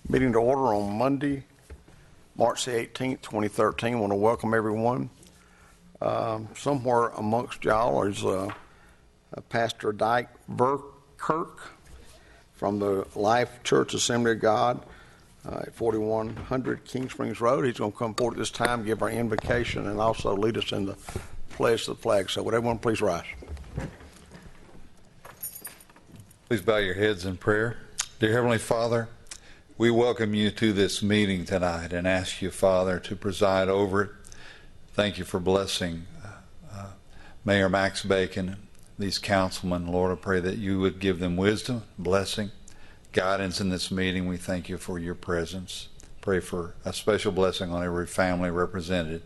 meeting to order on Monday, March the 18th, 2013. I want to welcome everyone. Somewhere amongst y'all is Pastor Dyke Burkirk from the Life Church Assembly of God at 4100 King Springs Road. He's going to come forward at this time, give our invocation, and also lead us in the pledge to the flag. So would everyone please rise? Please bow your heads in prayer. Dear Heavenly Father, we welcome you to this meeting tonight and ask you, Father, to preside over it. Thank you for blessing Mayor Max Bacon, these councilmen. Lord, I pray that you would give them wisdom, blessing, guidance in this meeting. We thank you for your presence. Pray for a special blessing on every family represented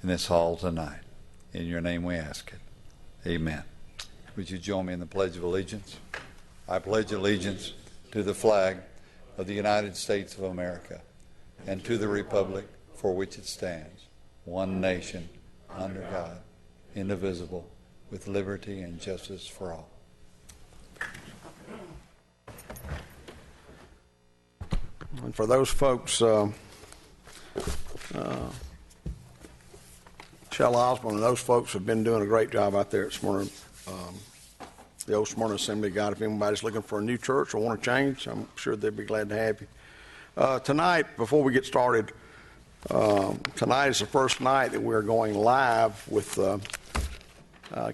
in this hall tonight. In your name we ask it. Amen. Would you join me in the Pledge of Allegiance? I pledge allegiance to the flag of the United States of America and to the republic for which it stands, one nation, under God, indivisible, with liberty and justice for all. And for those folks, Shell Osborne and those folks have been doing a great job out there at Smyrna, the old Smyrna Assembly of God. If anybody's looking for a new church or want to change, I'm sure they'd be glad to have you. Tonight, before we get started, tonight is the first night that we're going live with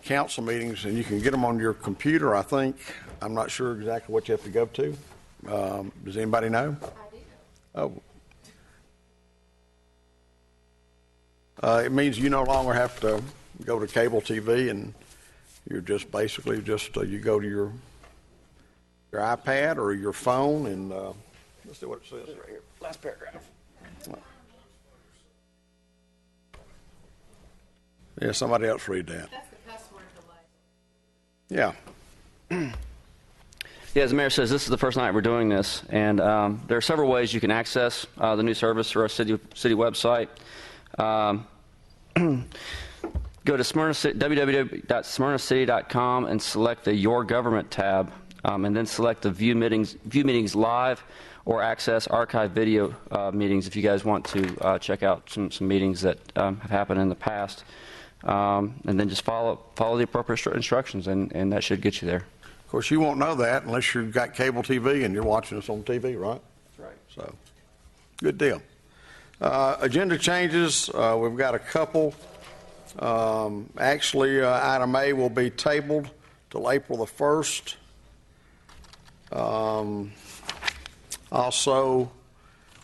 council meetings, and you can get them on your computer, I think. I'm not sure exactly what you have to go to. Does anybody know? I do. Oh. It means you no longer have to go to cable TV, and you're just basically you go to your iPad or your phone, and let's see what it says right here. Last paragraph. Yeah, somebody else read that. That's the password delay. Yeah. Yeah, as the mayor says, this is the first night we're doing this, and there are several ways you can access the new service through our city website. Go to www.smyrnacity.com and select the Your Government tab, and then select the View Meetings Live or access archive video meetings if you guys want to check out some meetings that have happened in the past. And then just follow the appropriate instructions, and that should get you there. Of course, you won't know that unless you've got cable TV and you're watching us on TV, right? That's right. So, good deal. Agenda changes, we've got a couple. Actually, item A will be tabled till April the 1st. Also,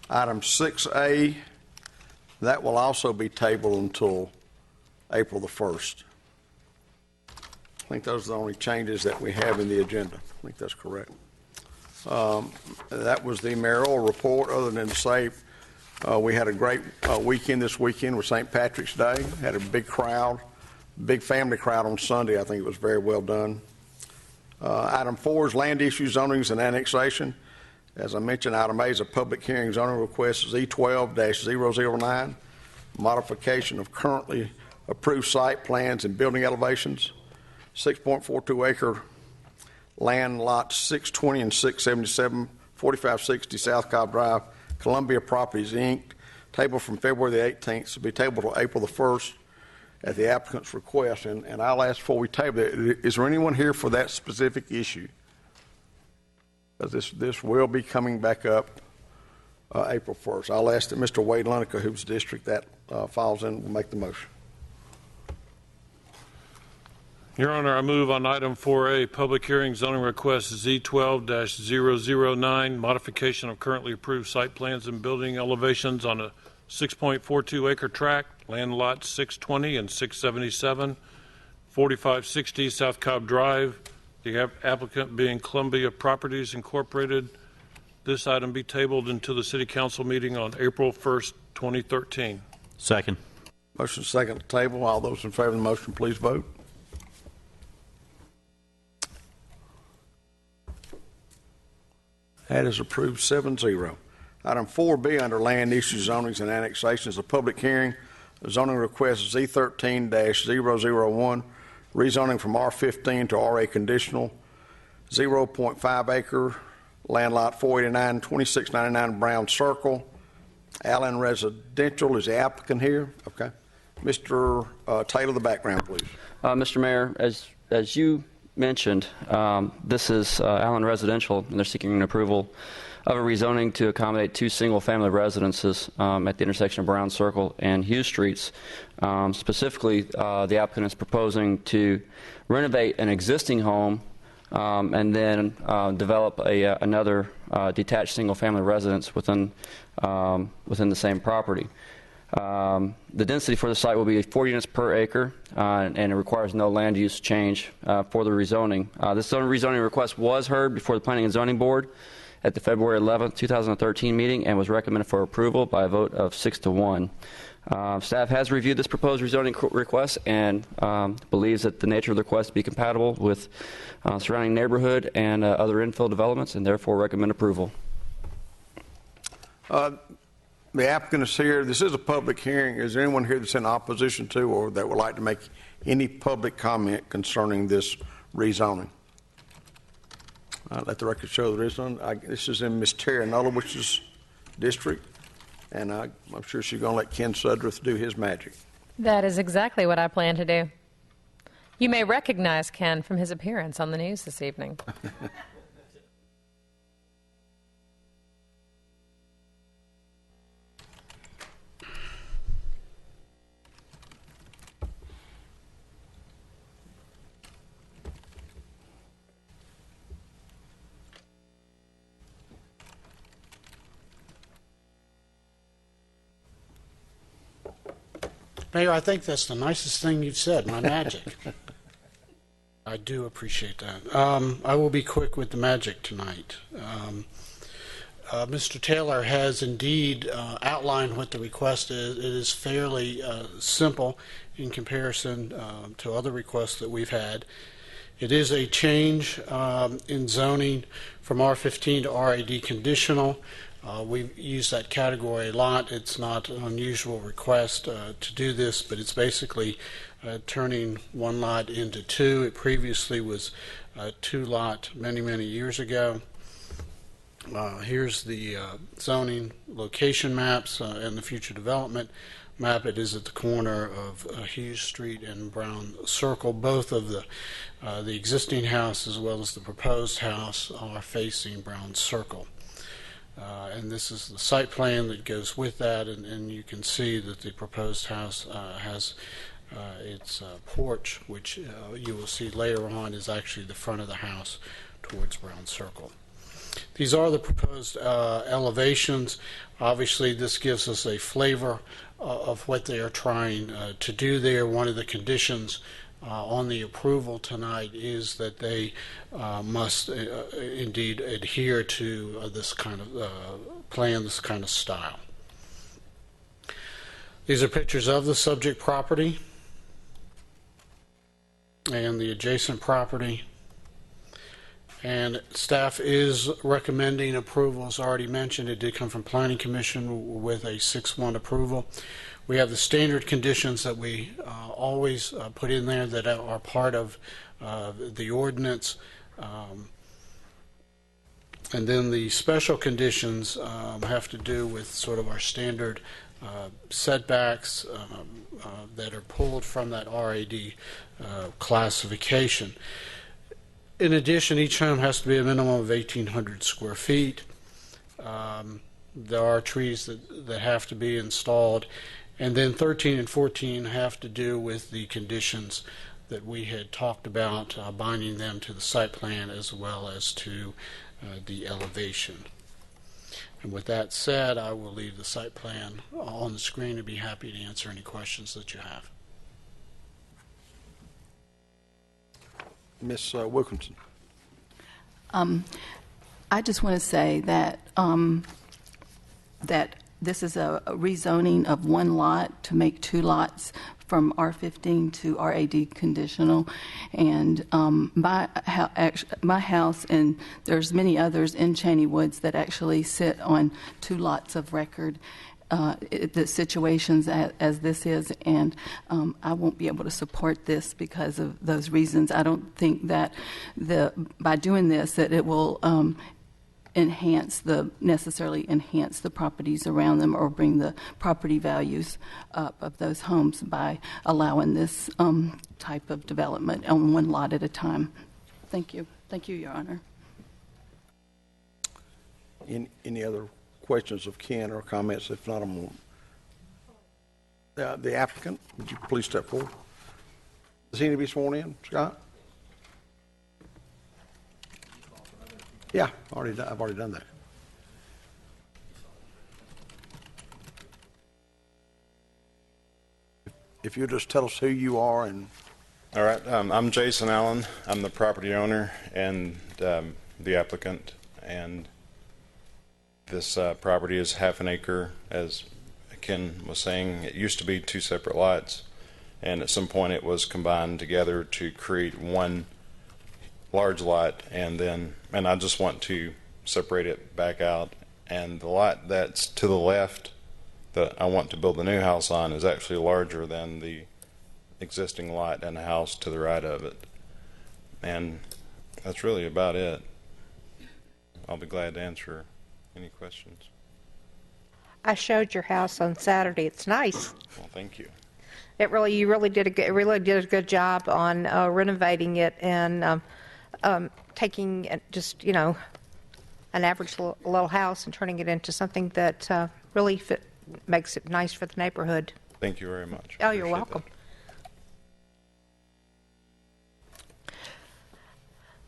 item 6A, that will also be tabled until April the 1st. I think those are the only changes that we have in the agenda. I think that's correct. That was the mayoral report. Other than to say, we had a great weekend this weekend with St. Patrick's Day. Had a big crowd, big family crowd on Sunday. I think it was very well done. Item 4 is land issue zonings and annexation. As I mentioned, item A is a public hearing zoning request Z12-009, modification of currently approved site plans and building elevations. 6.42 acre land, lots 620 and 677, 4560 South Cobb Drive, Columbia Properties, Inc., tabled from February the 18th to be tabled till April the 1st at the applicant's request. And I'll ask before we table it, is there anyone here for that specific issue? This will be coming back up April 1st. I'll ask that Mr. Wade Lunica, whose district that falls in, will make the motion. Your Honor, I move on item 4A, public hearing zoning request Z12-009, modification of currently approved site plans and building elevations on a 6.42 acre tract, land lots 620 and 677, 4560 South Cobb Drive, the applicant being Columbia Properties Incorporated. This item be tabled until the City Council meeting on April 1st, 2013. Second. Motion second to table. All those in favor of the motion, please vote. That is approved 7-0. Item 4B under land issue zonings and annexations, a public hearing. The zoning request is Z13-001, rezoning from R15 to RA conditional, 0.5 acre land lot 489, 2699 Brown Circle. Allen Residential is the applicant here. Okay. Mr. Taylor, the background, please. Mr. Mayor, as you mentioned, this is Allen Residential, and they're seeking an approval of a rezoning to accommodate 2 single-family residences at the intersection of Brown Circle and Hughes Streets. Specifically, the applicant is proposing to renovate an existing home and then develop another detached single-family residence within the same property. The density for the site will be 4 units per acre, and it requires no land use change for the rezoning. This rezoning request was heard before the Planning and Zoning Board at the February 11, 2013 meeting and was recommended for approval by a vote of 6-1. Staff has reviewed this proposed rezoning request and believes that the nature of the request to be compatible with surrounding neighborhood and other infill developments, and therefore recommend approval. The applicant is here. This is a public hearing. Is there anyone here that's in opposition to or that would like to make any public comment concerning this rezoning? Let the record show there is none. This is in Ms. Terry Nulowich's district, and I'm sure she's going to let Ken Sudreth do his magic. That is exactly what I plan to do. You may recognize Ken from his appearance on the news this evening. Mayor, I think that's the nicest thing you've said, my magic. I do appreciate that. I will be quick with the magic tonight. Mr. Taylor has indeed outlined what the request is. It is fairly simple in comparison to other requests that we've had. It is a change in zoning from R15 to RAD conditional. We've used that category a lot. It's not an unusual request to do this, but it's basically turning one lot into 2. It previously was 2 lot many, many years ago. Here's the zoning location maps and the future development map. It is at the corner of Hughes Street and Brown Circle. Both of the existing house as well as the proposed house are facing Brown Circle. And this is the site plan that goes with that, and you can see that the proposed house has its porch, which you will see later on is actually the front of the house towards Brown Circle. These are the proposed elevations. Obviously, this gives us a flavor of what they are trying to do there. One of the conditions on the approval tonight is that they must indeed adhere to this kind of plan, this kind of style. These are pictures of the subject property and the adjacent property. And staff is recommending approval. As already mentioned, it did come from Planning Commission with a 6-1 approval. We have the standard conditions that we always put in there that are part of the ordinance. And then the special conditions have to do with sort of our standard setbacks that are pulled from that RAD classification. In addition, each home has to be a minimum of 1,800 square feet. There are trees that have to be installed. And then 13 and 14 have to do with the conditions that we had talked about, binding them to the site plan as well as to the elevation. And with that said, I will leave the site plan on the screen and be happy to answer any questions that you have. Ms. Wilkinson. I just want to say that that this is a rezoning of 1 lot to make 2 lots from R15 to RAD conditional, and my house and there's many others in Cheney Woods that actually sit on 2 lots of record. The situations as this is, and I won't be able to support this because of those reasons. I don't think that by doing this that it will necessarily enhance the properties around them or bring the property values up of those homes by allowing this type of development on one lot at a time. Thank you. Thank you, Your Honor. Any other questions of Ken or comments? If not, I'm the applicant, would you please step forward? Does he need to be sworn in, Scott? Yeah, I've already done that. If you just tell us who you are and. All right, I'm Jason Allen. I'm the property owner and the applicant, and this property is half an acre, as Ken was saying. It used to be 2 separate lots, and at some point it was combined together to create one large lot, and I just want to separate it back out. And the lot that's to the left that I want to build the new house on is actually larger than the existing lot and the house to the right of it. And that's really about it. I'll be glad to answer any questions. I showed your house on Saturday. It's nice. Well, thank you. You really did a good job on renovating it and taking just an average little house and turning it into something that really makes it nice for the neighborhood. Thank you very much. Oh, you're Appreciate welcome. that.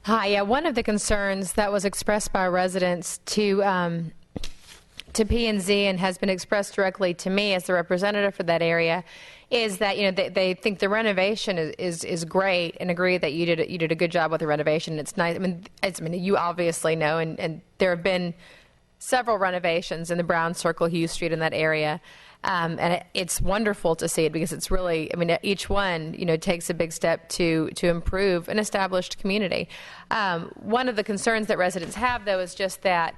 Hi, yeah, one of the concerns that was expressed by residents to P&Z and has been expressed directly to me as the representative for that area is that they think the renovation is great and agree that you did a good job with the renovation. It's nice. I mean, you obviously know, and there have been several renovations in the Brown Circle, Hughes Street, in that area. And it's wonderful to see it because it's really, each one, takes a big step to improve an established community. One of the concerns that residents have, though, is just that,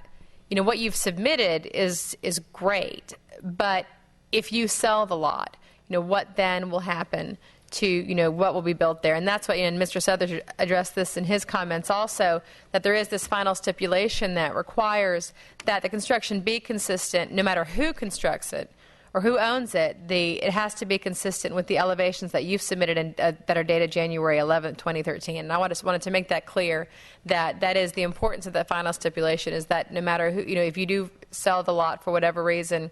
what you've submitted is great, but if you sell the lot, what then will happen to, what will be built there? And that's what, and Mr. Southers addressed this in his comments also, that there is this final stipulation that requires that the construction be consistent no matter who constructs it or who owns it. It has to be consistent with the elevations that you've submitted that are dated January 11, 2013. And I just wanted to make that clear, that is the importance of that final stipulation, is that no matter who, if you do sell the lot for whatever reason,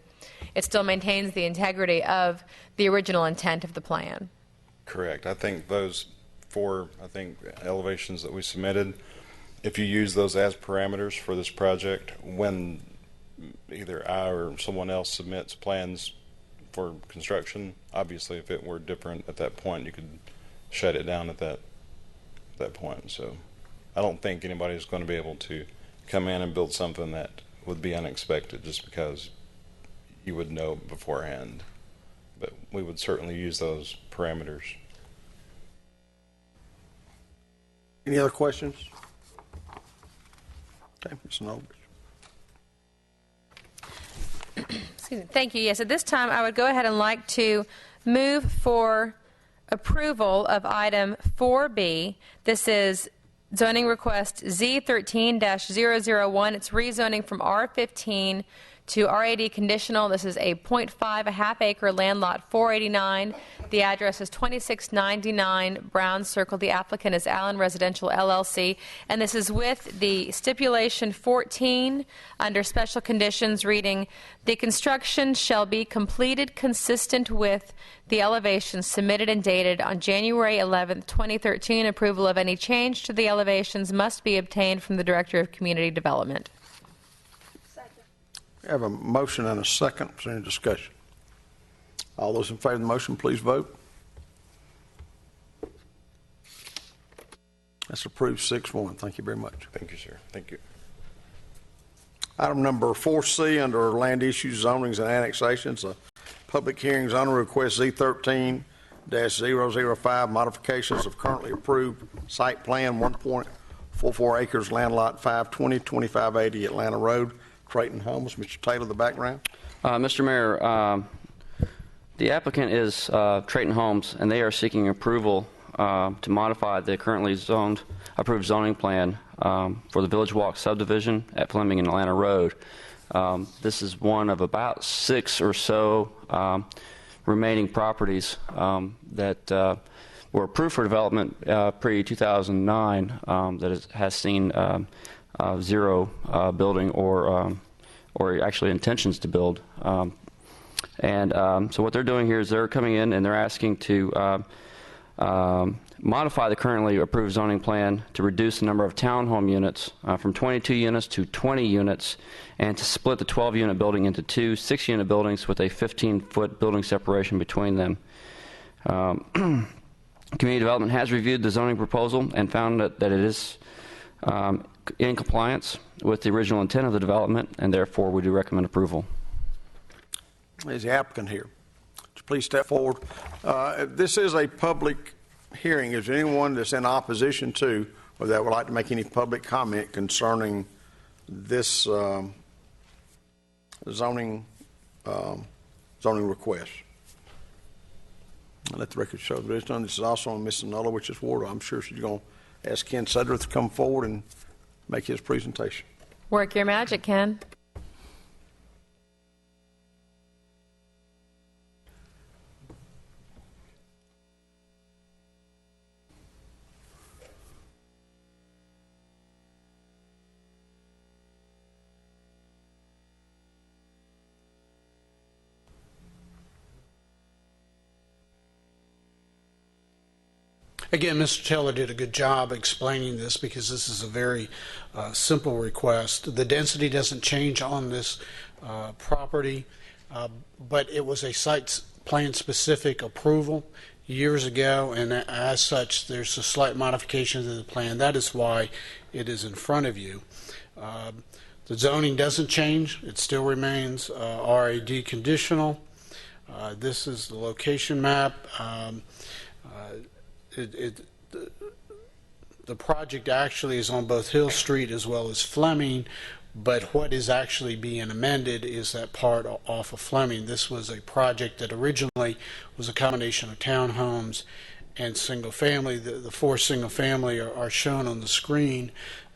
it still maintains the integrity of the original intent of the plan. Correct. I think those 4 elevations that we submitted, if you use those as parameters for this project, when either I or someone else submits plans for construction, obviously if it were different at that point, you could shut it down at that point. So I don't think anybody's going to be able to come in and build something that would be unexpected just because you would know beforehand. But we would certainly use those parameters. Any other questions? Okay, Ms. Nobles. Excuse me. Thank you. Yes, at this time, I would go ahead and like to move for approval of item 4B. This is zoning request Z13-001. It's rezoning from R15 to RAD conditional. This is a 0.5, a half acre land lot 489. The address is 2699 Brown Circle. The applicant is Allen Residential LLC. And this is with the stipulation 14 under special conditions reading, the construction shall be completed consistent with the elevations submitted and dated on January 11, 2013. Approval of any change to the elevations must be obtained from the Director of Community Development. We have a motion and a second. Is there any discussion? All those in favor of the motion, please vote. That's approved 6-1. Thank you very much. Thank you, sir. Thank you. Item number 4C under land issues, zonings, and annexations. A public hearing zoning request Z13-005, modifications of currently approved site plan 1.44 acres, land lot 520-2580 Atlanta Road, Creighton Homes. Mr. Taylor, the background. Mr. Mayor, the applicant is Creighton Homes, and they are seeking approval to modify the currently approved zoning plan for the Village Walk subdivision at Fleming and Atlanta Road. This is one of about 6 or so remaining properties that were approved for development pre-2009 that has seen zero building or actually intentions to build. So what they're doing here is they're coming in and they're asking to modify the currently approved zoning plan to reduce the number of townhome units from 22 units to 20 units and to split the 12-unit building into 2 6-unit buildings with a 15-foot building separation between them. Community Development has reviewed the zoning proposal and found that it is in compliance with the original intent of the development, and therefore we do recommend approval. Is the applicant here? Would you please step forward? This is a public hearing. Is there anyone that's in opposition to or that would like to make any public comment concerning this zoning request? I'll let the record show that it's done. This is also on Ms. Nulowich's ward. I'm sure she's going to ask Ken Sudworth to come forward and make his presentation. Work your magic, Ken. Again, Mr. Taylor did a good job explaining this because this is a very simple request. The density doesn't change on this property, but it was a site plan specific approval years ago, and as such there's a slight modification to the plan. That is why it is in front of you. The zoning doesn't change. It still remains RAD conditional. This is the location map. The project actually is on both Hill Street as well as Fleming, but what is actually being amended is that part off of Fleming. This was a project that originally was a combination of townhomes and single family. The 4 single family are shown on the screen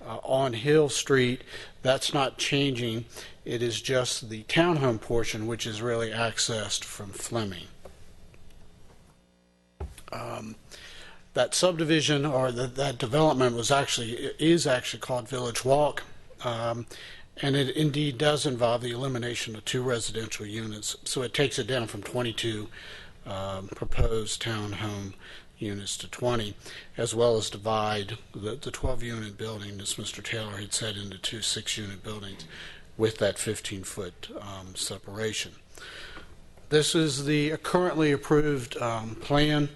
on Hill Street. That's not changing. It is just the townhome portion which is really accessed from Fleming. That subdivision or that development is actually called Village Walk, and it indeed does involve the elimination of 2 residential units. So it takes it down from 22 proposed townhome units to 20, as well as divide the 12-unit building, as Mr. Taylor had said, into 2 6-unit buildings with that 15-foot separation. This is the currently approved plan.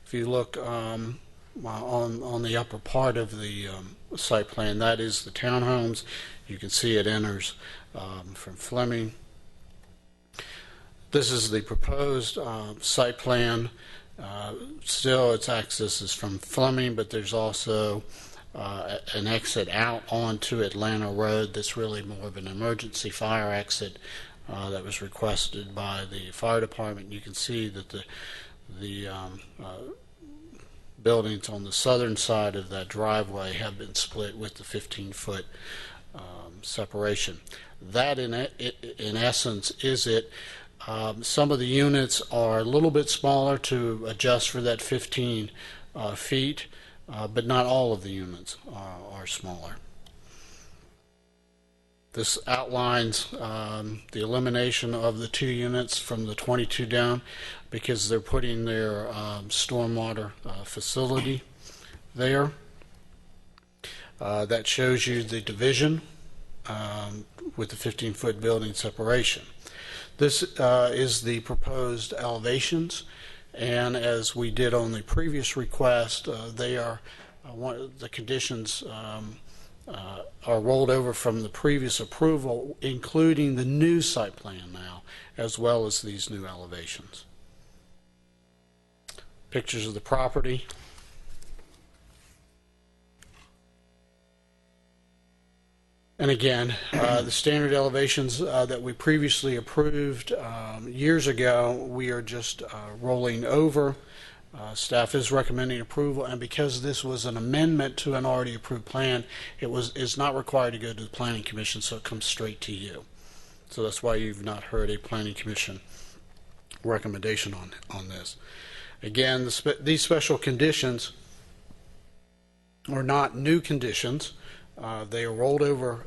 If you look on the upper part of the site plan, that is the townhomes. You can see it enters from Fleming. This is the proposed site plan. Still, its access is from Fleming, but there's also an exit out onto Atlanta Road that's really more of an emergency fire exit that was requested by the fire department. You can see that the buildings on the southern side of that driveway have been split with the 15-foot separation. That, in essence, is it. Some of the units are a little bit smaller to adjust for that 15 feet, but not all of the units are smaller. This outlines the elimination of the 2 units from the 22 down because they're putting their stormwater facility there. That shows you the division with the 15-foot building separation. This is the proposed elevations, and as we did on the previous request, they are the conditions are rolled over from the previous approval, including the new site plan now, as well as these new elevations. Pictures of the property. And again, the standard elevations that we previously approved years ago, we are just rolling over Staff is recommending approval, and because this was an amendment to an already approved plan, it's not required to go to the Planning Commission, so it comes straight to you. So that's why you've not heard a Planning Commission recommendation on this. Again, these special conditions are not new conditions. They are rolled over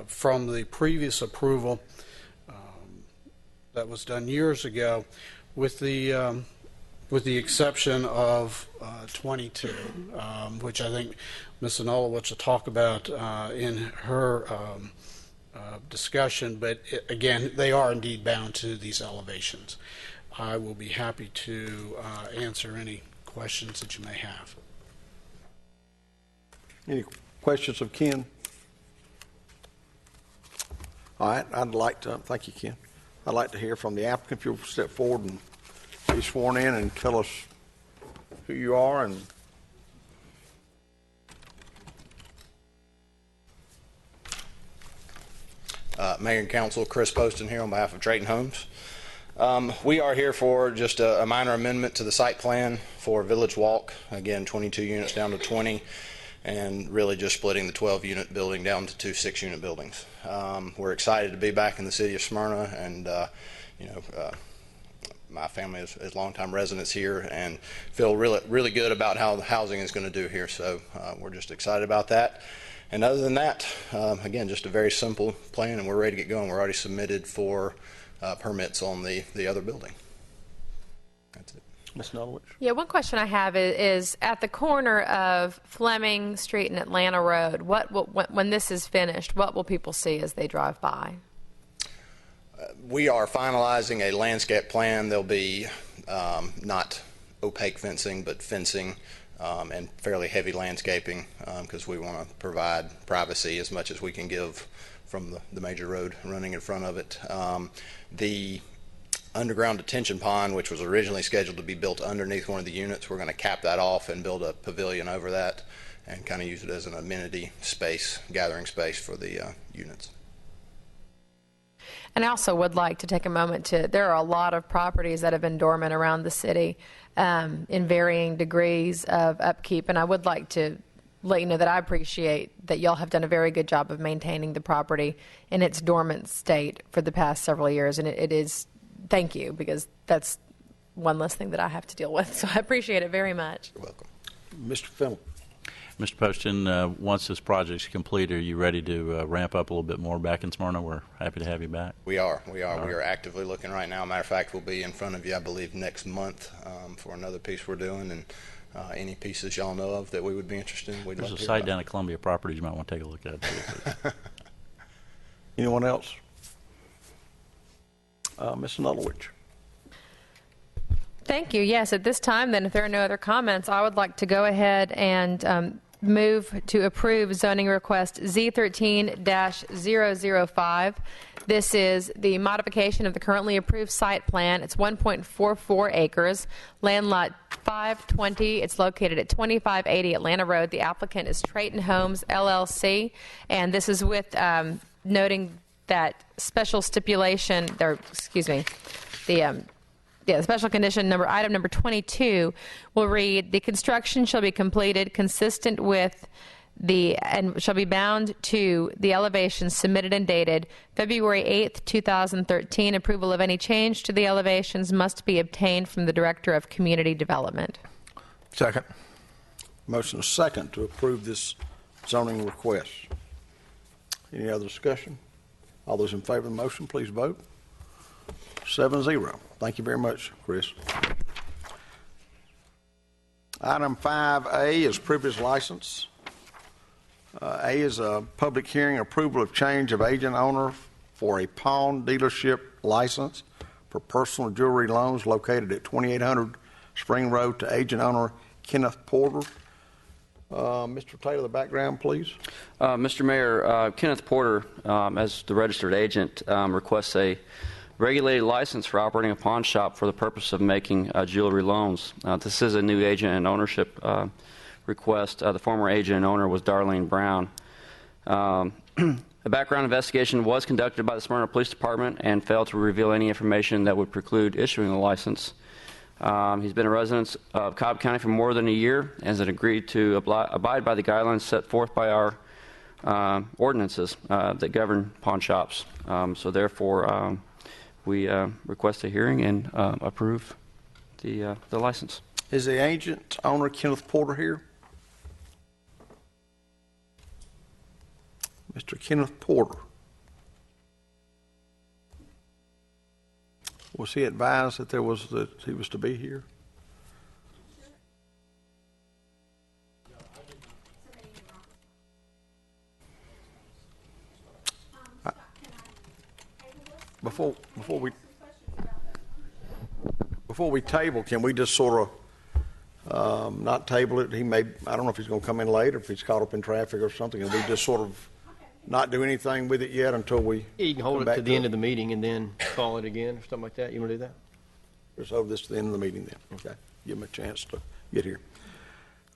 from the previous approval that was done years ago, with the exception of 22, which I think Ms. Anulowicz will talk about in her discussion. But again, they are indeed bound to these elevations. I will be happy to answer any questions that you may have. Any questions of Ken? All right, thank you, Ken. I'd like to hear from the applicant. If you'll step forward and be sworn in and tell us who you are and Mayor and Council, Chris Poston here on behalf of Drayton Homes. We are here for just a minor amendment to the site plan for Village Walk. Again, 22 units down to 20, and really just splitting the 12-unit building down to 2 6-unit buildings. We're excited to be back in the city of Smyrna, and my family is longtime residents here and feel really good about how the housing is going to do here. So we're just excited about that. And other than that, again, just a very simple plan, and we're ready to get going. We're already submitted for permits on the other building. That's it. Ms. Nulowicz. Yeah, one question I have is at the corner of Fleming Street and Atlanta Road, when this is finished, what will people see as they drive by? We are finalizing a landscape plan. There'll be not opaque fencing, but fencing and fairly heavy landscaping because we want to provide privacy as much as we can give from the major road running in front of it. The underground detention pond, which was originally scheduled to be built underneath one of the units, we're going to cap that off and build a pavilion over that and kind of use it as an amenity space, gathering space for the units. And I also would like to take a moment there are a lot of properties that have been dormant around the city in varying degrees of upkeep, and I would like to let you know that I appreciate that y'all have done a very good job of maintaining the property in its dormant state for the past several years, and it is, thank you, because that's one less thing that I have to deal with, so I appreciate it very much. You're welcome. Mr. Fennell. Mr. Poston, once this project's complete, are you ready to ramp up a little bit more back in Smyrna? We're happy to have you back. We are. We are actively looking right now. Matter of fact, we'll be in front of you, I believe, next month for another piece we're doing, and any pieces y'all know of that we would be interested in, we'd There's love a to site hear down at Columbia Properties you might want to take a look at. Anyone else? Ms. Nulowicz. Thank you. Yes, at this time, then, if there are no other comments, I would like to go ahead and move to approve zoning request Z13-005. This is the modification of the currently approved site plan. It's 1.44 acres, land lot 520. It's located at 2580 Atlanta Road. The applicant is Drayton Homes, LLC, and this is with noting that special stipulation, or excuse me, the special condition item number 22 will read, the construction shall be completed consistent with and shall be bound to the elevations submitted and dated February 8th, 2013. Approval of any change to the elevations must be obtained from the Director of Community Development. Second. Motion is second to approve this zoning request. Any other discussion? All those in favor of the motion, please vote. 7-0. Thank you very much, Chris. Item 5A is privilege license. A is a public hearing approval of change of agent owner for a pawn dealership license for personal jewelry loans located at 2800 Spring Road to agent owner Kenneth Porter. Mr. Taylor, the background, please. Mr. Mayor, Kenneth Porter, as the registered agent, requests a regulated license for operating a pawn shop for the purpose of making jewelry loans. This is a new agent and ownership request. The former agent and owner was Darlene Brown. A background investigation was conducted by the Smyrna Police Department and failed to reveal any information that would preclude issuing a license. He's been a resident of Cobb County for more than a year and has agreed to abide by the guidelines set forth by our ordinances that govern pawn shops. So therefore, we request a hearing and approve the license. Is the agent owner Kenneth Porter here? Mr. Kenneth Porter. Was he advised that he was to be here? Before we table, can we just sort of not table it? I don't know if he's going to come in late or if he's caught up in traffic or something, and we just sort of not do anything with it yet until we You can hold it to the end of the meeting and then call it again or something like that. You want to do that? Just hold this to the end of the meeting then. Okay. Give him a chance to get here.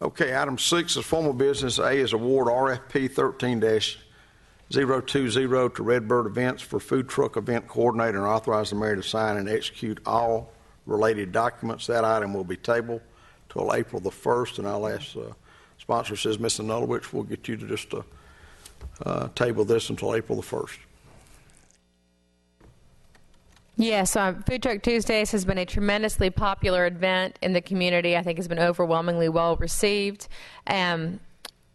Okay, item 6 is formal business. A is award RFP 13-020 to Redbird Events for food truck event coordinator and authorize the mayor to sign and execute all related documents. That item will be tabled till April the 1st, and I'll ask sponsor says Mr. Nulowich, we'll get you to just table this until April the 1st. Yes, Food Truck Tuesdays has been a tremendously popular event in the community. I think it's been overwhelmingly well received.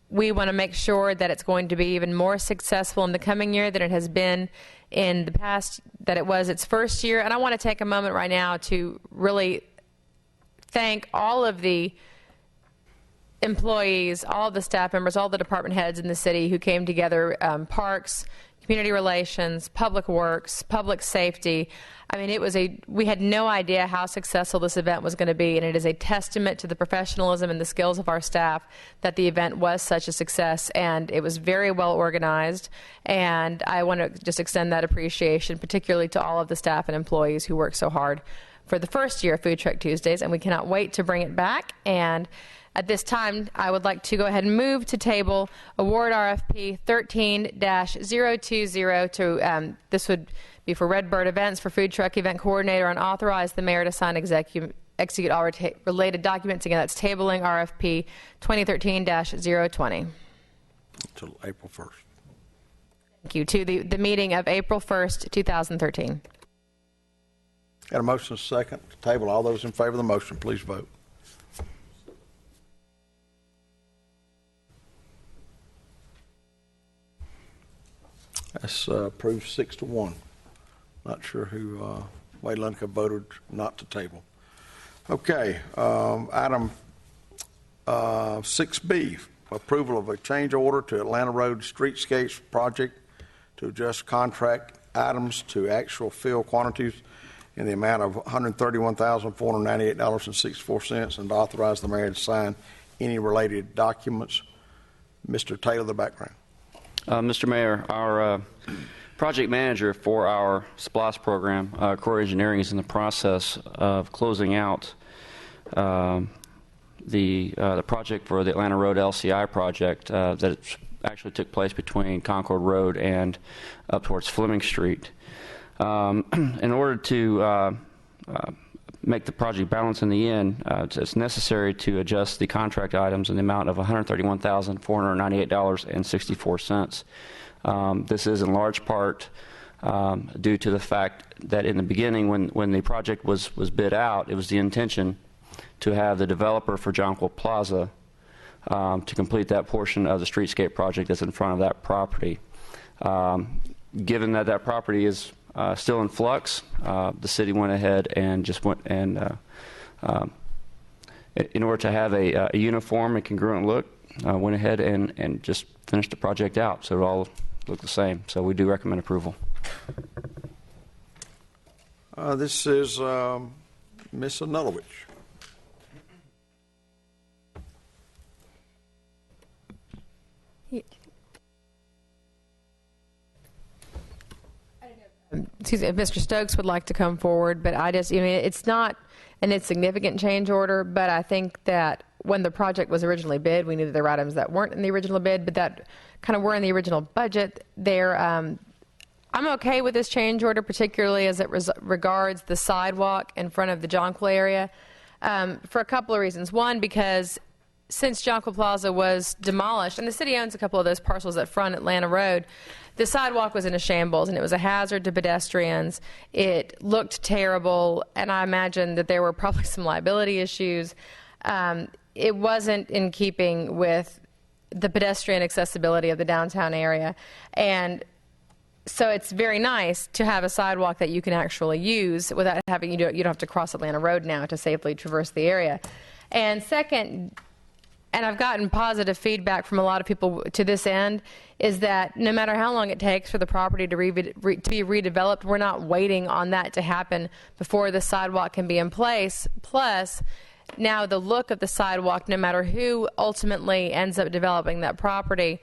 We want to make sure that it's going to be even more successful in the coming year than it has been in the past, that it was its first year. And I want to take a moment right now to really thank all of the employees, all of the staff members, all the department heads in the city who came together, parks, community relations, public works, public safety. I mean, we had no idea how successful this event was going to be, and it is a testament to the professionalism and the skills of our staff that the event was such a success, and it was very well organized. And I want to just extend that appreciation, particularly to all of the staff and employees who worked so hard for the first year of Food Truck Tuesdays, and we cannot wait to bring it back. And at this time, I would like to go ahead and move to table award RFP 13-020 to, this would be for Redbird Events for food truck event coordinator, and authorize the mayor to sign execute all related documents. Again, that's tabling RFP 2013-020. Until April 1st. Thank you. To the meeting of April 1st, 2013. Got a motion and a second to table. All those in favor of the motion, please vote. That's approved 6-1. Not sure who, Wade Lunica voted not to table. Okay, item 6B, approval of a change order to Atlanta Road Streetscapes project to adjust contract items to actual fill quantities in the amount of $131,498.64, and to authorize the mayor to sign any related documents. Mr. Taylor, the background. Mr. Mayor, our project manager for our SPLOST program, Core Engineering, is in the process of closing out the project for the Atlanta Road LCI project that actually took place between Concord Road and up towards Fleming Street. In order to make the project balance in the end, it's necessary to adjust the contract items in the amount of $131,498.64. This is in large part due to the fact that in the beginning, when the project was bid out, it was the intention to have the developer for Jonquil Plaza to complete that portion of the streetscape project that's in front of that property. Given that that property is still in flux, the city went ahead and just went and, in order to have a uniform and congruent look, went ahead and just finished the project out so it all looked the same. So we do recommend approval. This is Ms. Anulovich. Excuse me, if Mr. Stokes would like to come forward, but it's not an insignificant change order, but I think that when the project was originally bid, we knew that there were items that weren't in the original bid, but that kind of were in the original budget. I'm okay with this change order, particularly as it regards the sidewalk in front of the Jonquil area. for a couple of reasons. One, because since Jonquil Plaza was demolished, and the city owns a couple of those parcels that front Atlanta Road, the sidewalk was in a shambles, and it was a hazard to pedestrians. It looked terrible, and I imagine that there were probably some liability issues. It wasn't in keeping with the pedestrian accessibility of the downtown area. And so it's very nice to have a sidewalk that you can actually use without having, you don't have to cross Atlanta Road now to safely traverse the area. And second, and I've gotten positive feedback from a lot of people to this end, is that no matter how long it takes for the property to be redeveloped, we're not waiting on that to happen before the sidewalk can be in place. Plus, now the look of the sidewalk, no matter who ultimately ends up developing that property,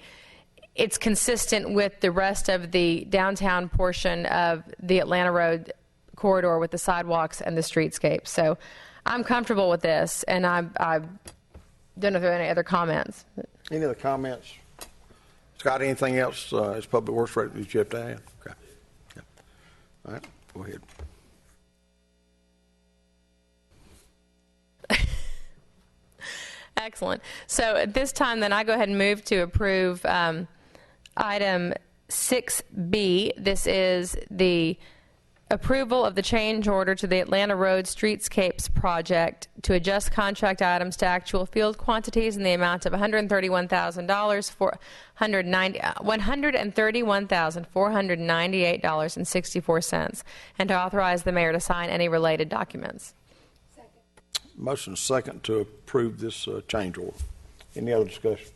it's consistent with the rest of the downtown portion of the Atlanta Road corridor with the sidewalks and the streetscape. So I'm comfortable with this, and I don't know if there are any other comments. Any other comments? Scott, anything else as Public Works Director that you have to add? Okay. Yeah. All right, go ahead. Excellent. So at this time, then, I go ahead and move to approve item 6B. This is the approval of the change order to the Atlanta Road Streetscapes project to adjust contract items to actual field quantities in the amount of $131,000 for $131,498.64, and to authorize the mayor to sign any related documents. Motion second to approve this change order. Any other discussion?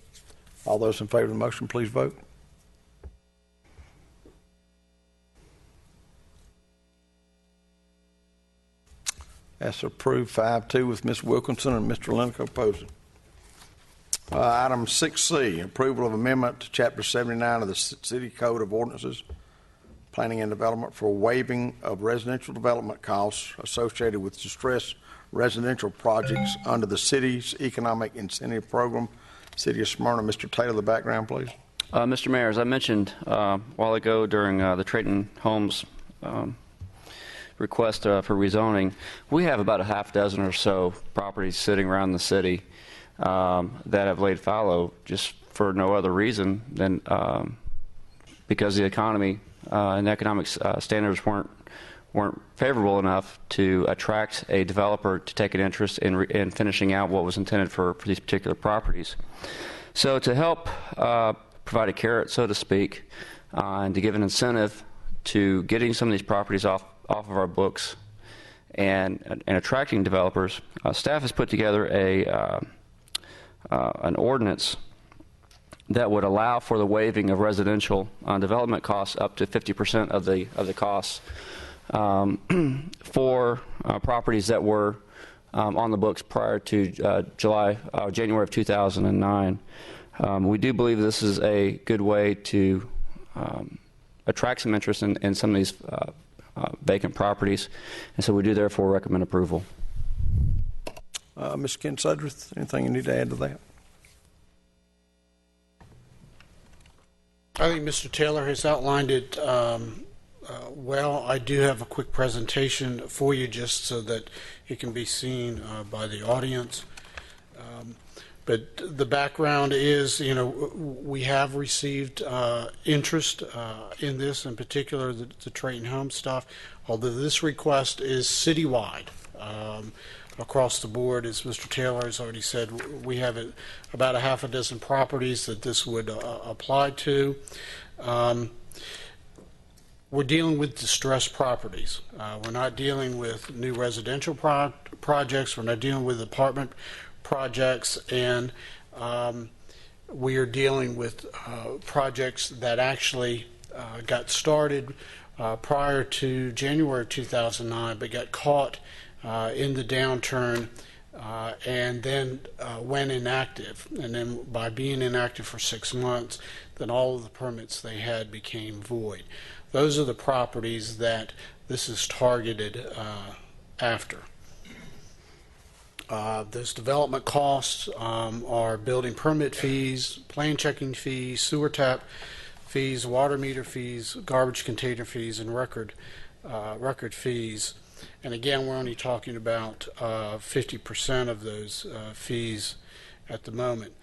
All those in favor of the motion, please vote. That's approved 5-2 with Ms. Wilkinson and Mr. Lenico opposing. Item 6C, approval of amendment to Chapter 79 of the City Code of Ordinances, Planning and Development for waiving of residential development costs associated with distressed residential projects under the city's economic incentive program. City of Smyrna. Mr. Taylor, the background, please. Mr. Mayor, as I mentioned a while ago during the Trayton Homes request for rezoning, we have about a half dozen or so properties sitting around the city that have laid fallow just for no other reason than because the economy and economic standards weren't favorable enough to attract a developer to take an interest in finishing out what was intended for these particular properties. So to help provide a carrot, so to speak, and to give an incentive to getting some of these properties off of our books and attracting developers, staff has put together an ordinance that would allow for the waiving of residential development costs up to 50% of the costs for properties that were on the books prior to January of 2009. We do believe this is a good way to attract some interest in some of these vacant properties, and so we do therefore recommend approval. Ms. Ken-Sudreth, anything you need to add to that? I think Mr. Taylor has outlined it well. I do have a quick presentation for you just so that it can be seen by the audience. But the background is, we have received interest in this, in particular the Trayton Homes stuff, although this request is citywide. Across the board, as Mr. Taylor has already said, we have about a half a dozen properties that this would apply to. We're dealing with distressed properties. We're not dealing with new residential projects. We're not dealing with apartment projects, and we are dealing with projects that actually got started prior to January 2009, but got caught in the downturn and then went inactive. And then by being inactive for 6 months, then all of the permits they had became void. Those are the properties that this is targeted after. Those development costs are building permit fees, plan checking fees, sewer tap fees, water meter fees, garbage container fees, and record fees. And again, we're only talking about 50% of those fees at the moment.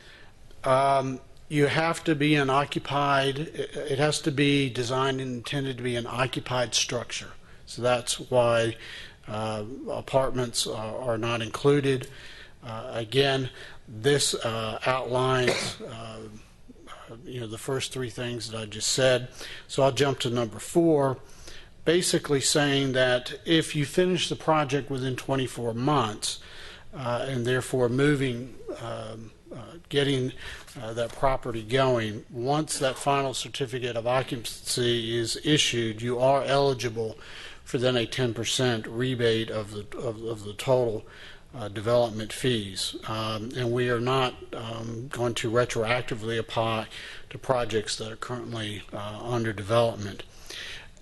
You have to be an occupied, it has to be designed and intended to be an occupied structure. So that's why apartments are not included. Again, this outlines the first three things that I just said. So I'll jump to number 4, basically saying that if you finish the project within 24 months and therefore getting that property going, once that final certificate of occupancy is issued, you are eligible for then a 10% rebate of the total development fees. And we are not going to retroactively apply to projects that are currently under development.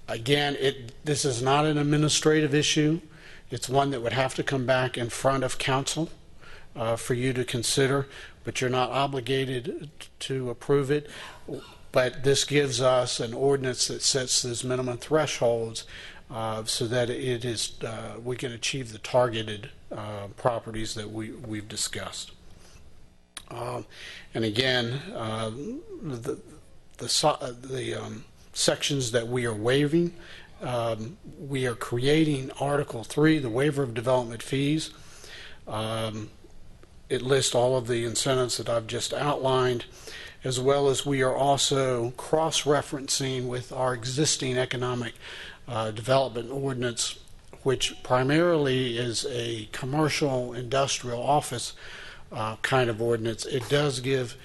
Again, this is not an administrative issue. It's one that would have to come back in front of council for you to consider, but you're not obligated to approve it. But this gives us an ordinance that sets those minimum thresholds so that it is we can achieve the targeted properties that we've discussed. And again, the sections that we are waiving, we are creating Article 3, the waiver of development fees. It lists all of the incentives that I've just outlined, as well as we are also cross-referencing with our existing economic development ordinance, which primarily is a commercial industrial office kind of ordinance. It does give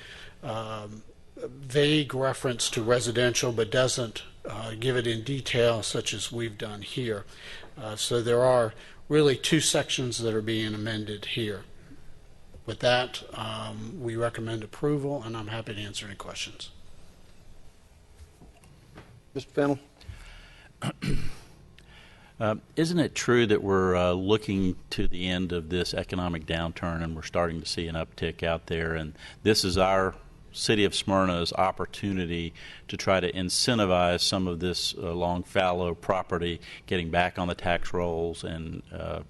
vague reference to residential, but doesn't give it in detail such as we've done here. So there are really 2 sections that are being amended here. With that, we recommend approval, and I'm happy to answer any questions. Mr. Fennell? Isn't it true that we're looking to the end of this economic downturn and we're starting to see an uptick out there, and this is our City of Smyrna's opportunity to try to incentivize some of this long fallow property getting back on the tax rolls and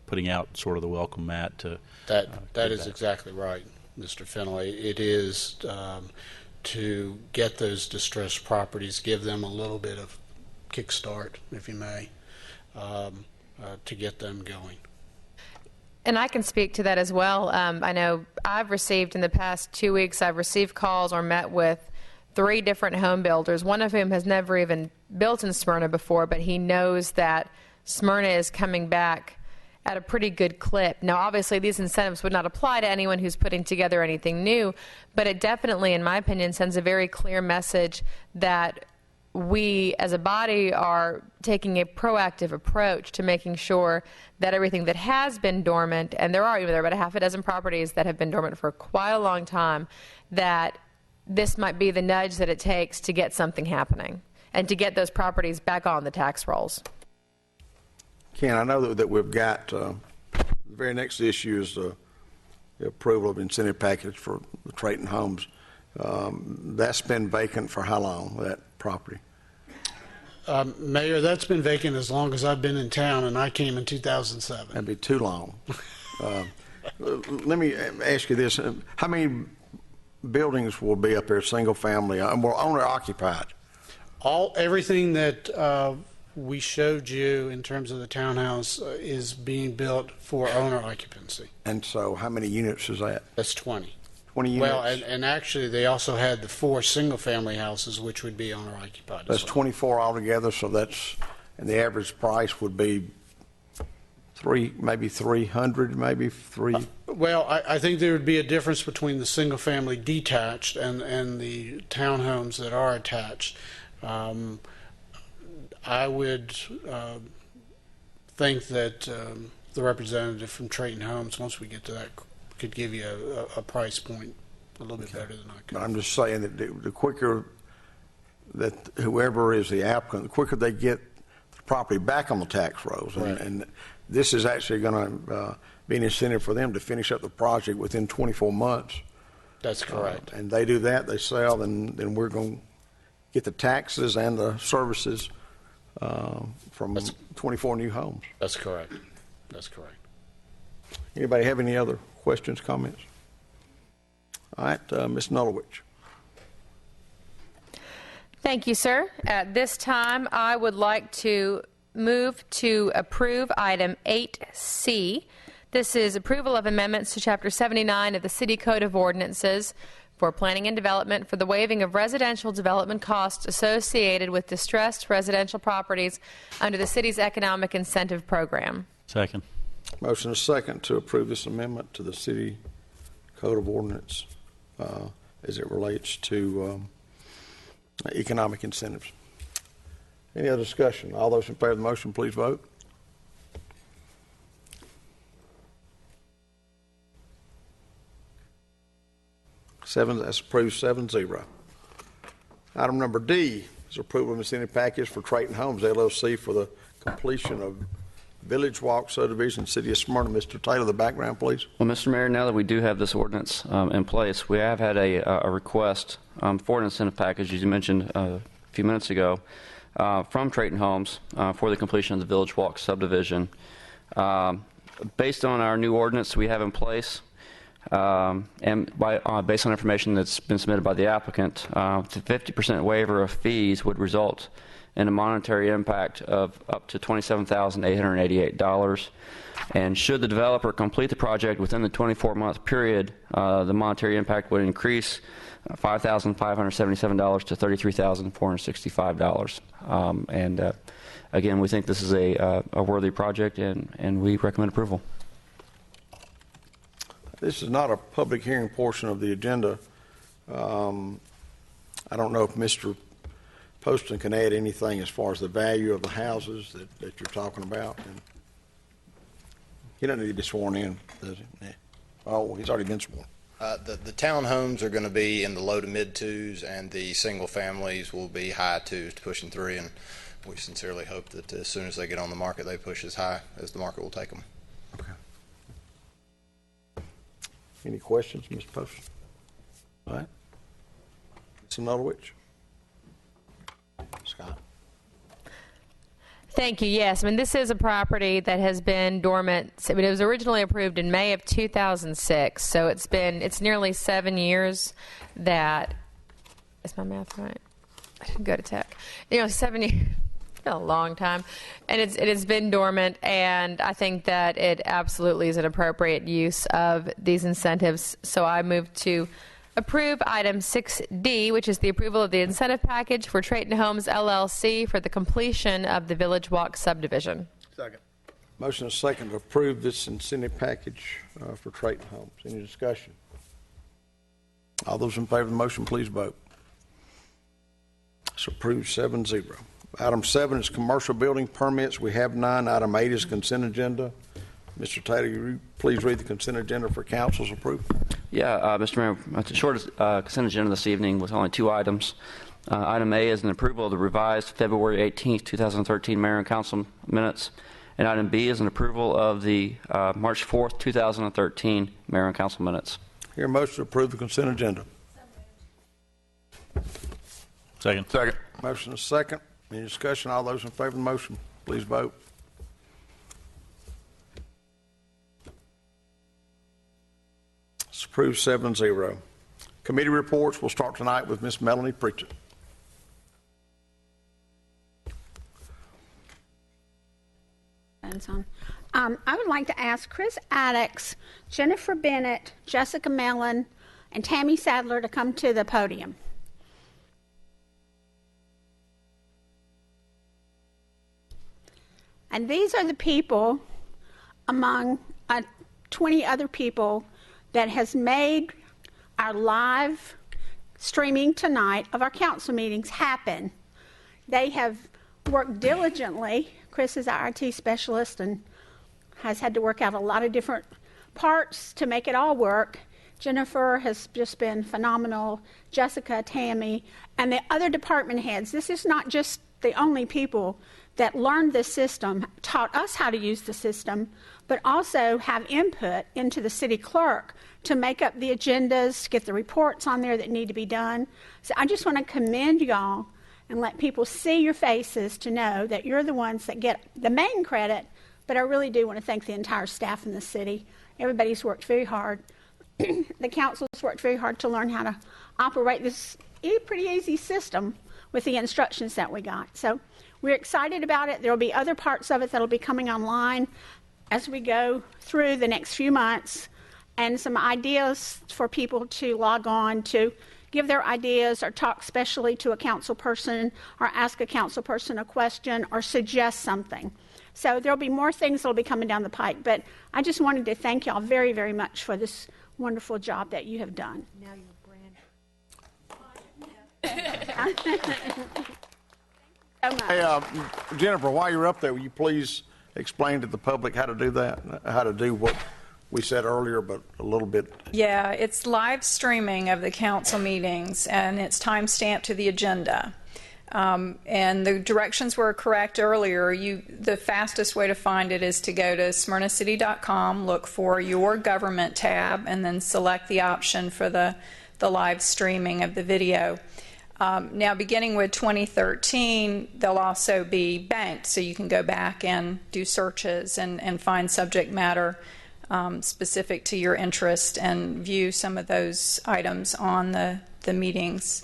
putting out sort of the welcome mat to that is exactly right, Mr. Fennell. It is to get those distressed properties, give them a little bit of kickstart, if you may, to get them going. And I can speak to that as well. I know I've received in the past 2 weeks, I've received calls or met with 3 different home builders, one of whom has never even built in Smyrna before, but he knows that Smyrna is coming back at a pretty good clip. Now, obviously, these incentives would not apply to anyone who's putting together anything new, but it definitely, in my opinion, sends a very clear message that we as a body are taking a proactive approach to making sure that everything that has been dormant, and there are about a half a dozen properties that have been dormant for quite a long time, that this might be the nudge that it takes to get something happening and to get those properties back on the tax rolls. Ken, I know that we've got the very next issue is the approval of incentive package for the Trayton Homes. That's been vacant for how long, that property? Mayor, that's been vacant as long as I've been in town, and I came in 2007. That'd be too long. Let me ask you this. How many buildings will be up there, single family, owner occupied? Everything that we showed you in terms of the townhouse is being built for owner occupancy. And so how many units is that? That's 20. 20 units? Well, and actually they also had the 4 single-family houses, which would be owner-occupied. That's as well. 24 altogether, so and the average price would be maybe 300, maybe 3. Well, I think there would be a difference between the single-family detached and the townhomes that are attached. I would think that the representative from Trayton Homes, once we get to that, could give you a price point a little bit better than I could. But I'm just saying that the quicker that whoever is the applicant, the quicker they get the property back on the tax rolls. Right. And this is actually going to be an incentive for them to finish up the project within 24 months. That's correct. And they do that, they sell, then we're going to get the taxes and the services from 24 new homes. That's correct. That's correct. Anybody have any other questions, comments? All right, Ms. Nulowich. Thank you, sir. At this time, I would like to move to approve item 8C. This is approval of amendments to Chapter 79 of the City Code of Ordinances for planning and development for the waiving of residential development costs associated with distressed residential properties under the city's economic incentive program. Second. Motion is second to approve this amendment to the City Code of Ordinance as it relates to economic incentives. Any other discussion? All those in favor of the motion, please vote. That's approved 7-0. Item number D is approval of incentive package for Trayton Homes LLC for the completion of Village Walk subdivision, City of Smyrna. Mr. Taylor, the background, please. Well, Mr. Mayor, now that we do have this ordinance in place, we have had a request for an incentive package, as you mentioned a few minutes ago, from Trayton Homes for the completion of the Village Walk subdivision. Based on our new ordinance we have in place, and based on information that's been submitted by the applicant, the 50% waiver of fees would result in a monetary impact of up to $27,888. And should the developer complete the project within the 24-month period, the monetary impact would increase $5,577 to $33,465. And again, we think this is a worthy project, and we recommend approval. This is not a public hearing portion of the agenda. I don't know if Mr. Poston can add anything as far as the value of the houses that you're talking about. And he doesn't need to be sworn in, does he? Yeah. Oh, he's already been sworn. The townhomes are going to be in the low to mid twos, and the single families will be high twos, pushing 3. And we sincerely hope that as soon as they get on the market, they push as high as the market will take them. Okay. Any questions, Mr. Poston? All right. Ms. Nulowich. Scott. Thank you. Yes, I mean, this is a property that has been dormant. I mean, it was originally approved in May of 2006, so it's nearly 7 years that, is my math right? I didn't go to tech. 7 years, it's been a long time, and it has been dormant, and I think that it absolutely is an appropriate use of these incentives, so I move to approve item 6D, which is the approval of the incentive package for Trayton Homes LLC for the completion of the Village Walk subdivision. Second. Motion is second to approve this incentive package for Trayton Homes. Any discussion? All those in favor of the motion, please vote. It's approved 7-0. Item 7 is commercial building permits. We have none. Item 8 is consent agenda. Mr. Taylor, you please read the consent agenda for council's approval. Yeah, Mr. Mayor, the shortest consent agenda this evening with only 2 items. Item A is an approval of the revised February 18th, 2013 Mayor and Council minutes. And item B is an approval of the March 4th, 2013 Mayor and Council minutes. Hear a motion to approve the consent agenda. Second. Motion is second. Any discussion? All those in favor of the motion, please vote. It's approved 7-0. Committee reports will start tonight with Miss Melanie Pritchett. I would like to ask Chris Addix, Jennifer Bennett, Jessica Mellon, and Tammy Sadler to come to the podium. And these are the people among 20 other people that has made our live streaming tonight of our council meetings happen. They have worked diligently. Chris is our IT specialist and has had to work out a lot of different parts to make it all work. Jennifer has just been phenomenal. Jessica, Tammy, and the other department heads. This is not just the only people that learned this system, taught us how to use the system, but also have input into the city clerk to make up the agendas, get the reports on there that need to be done. So I just want to commend y'all and let people see your faces to know that you're the ones that get the main credit. But I really do want to thank the entire staff in the city. Everybody's worked very hard. The council's worked very hard to learn how to operate this pretty easy system with the instructions that we got. So we're excited about it. There will be other parts of it that will be coming online as we go through the next few months, and some ideas for people to log on to give their ideas or talk specially to a council person or ask a council person a question or suggest something. So there'll be more things that'll be coming down the pike, but I just wanted to thank y'all very, very much for this wonderful job that you have done. Now you're brand. So much. Hey, Jennifer, while you're up there, will you please explain to the public how to do that, how to do what we said earlier, but a little bit? Yeah, it's live streaming of the council meetings, and it's time-stamped to the agenda. And the directions were correct earlier. The fastest way to find it is to go to smyrnacity.com, look for your government tab, and then select the option for the live streaming of the video. Now, beginning with 2013, they'll also be banked, so you can go back and do searches and find subject matter specific to your interest and view some of those items on the meetings.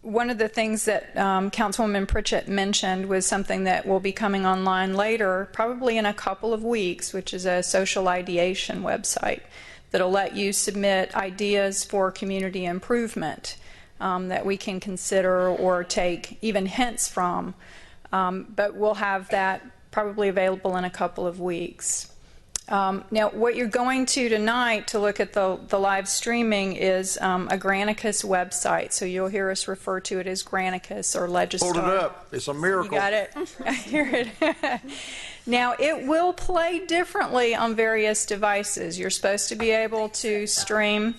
One of the things that Councilwoman Pritchett mentioned was something that will be coming online later, probably in a couple of weeks, which is a social ideation website that'll let you submit ideas for community improvement that we can consider or take even hints from. But we'll have that probably available in a couple of weeks. Now, what you're going to tonight to look at the live streaming is a Granicus website. So you'll hear us refer to it as Granicus or Legistar. Hold it up. It's a miracle. You got it? I hear it. Now, it will play differently on various devices. You're supposed to be able to stream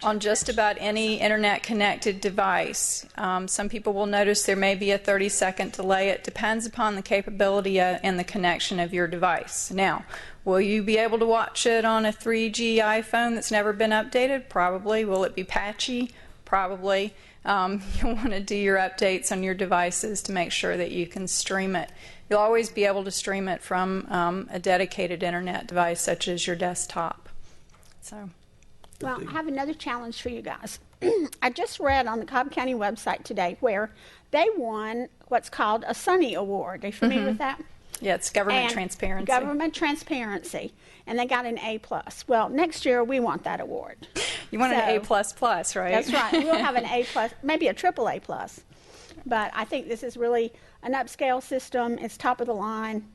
on just about any internet-connected device. Some people will notice there may be a 30-second delay. It depends upon the capability and the connection of your device. Now, will you be able to watch it on a 3G iPhone that's never been updated? Probably. Will it be patchy? Probably. You'll want to do your updates on your devices to make sure that you can stream it. You'll always be able to stream it from a dedicated internet device such as your desktop. So. Well, I have another challenge for you guys. I just read on the Cobb County website today where they won what's called a Sunny Award. Are you familiar with that? Yeah, it's government transparency. Government transparency. And they got an A+. Well, next year we want that award. You want an A++, right? That's right. We'll have an A+, maybe a triple A+. But I think this is really an upscale system. It's top of the line.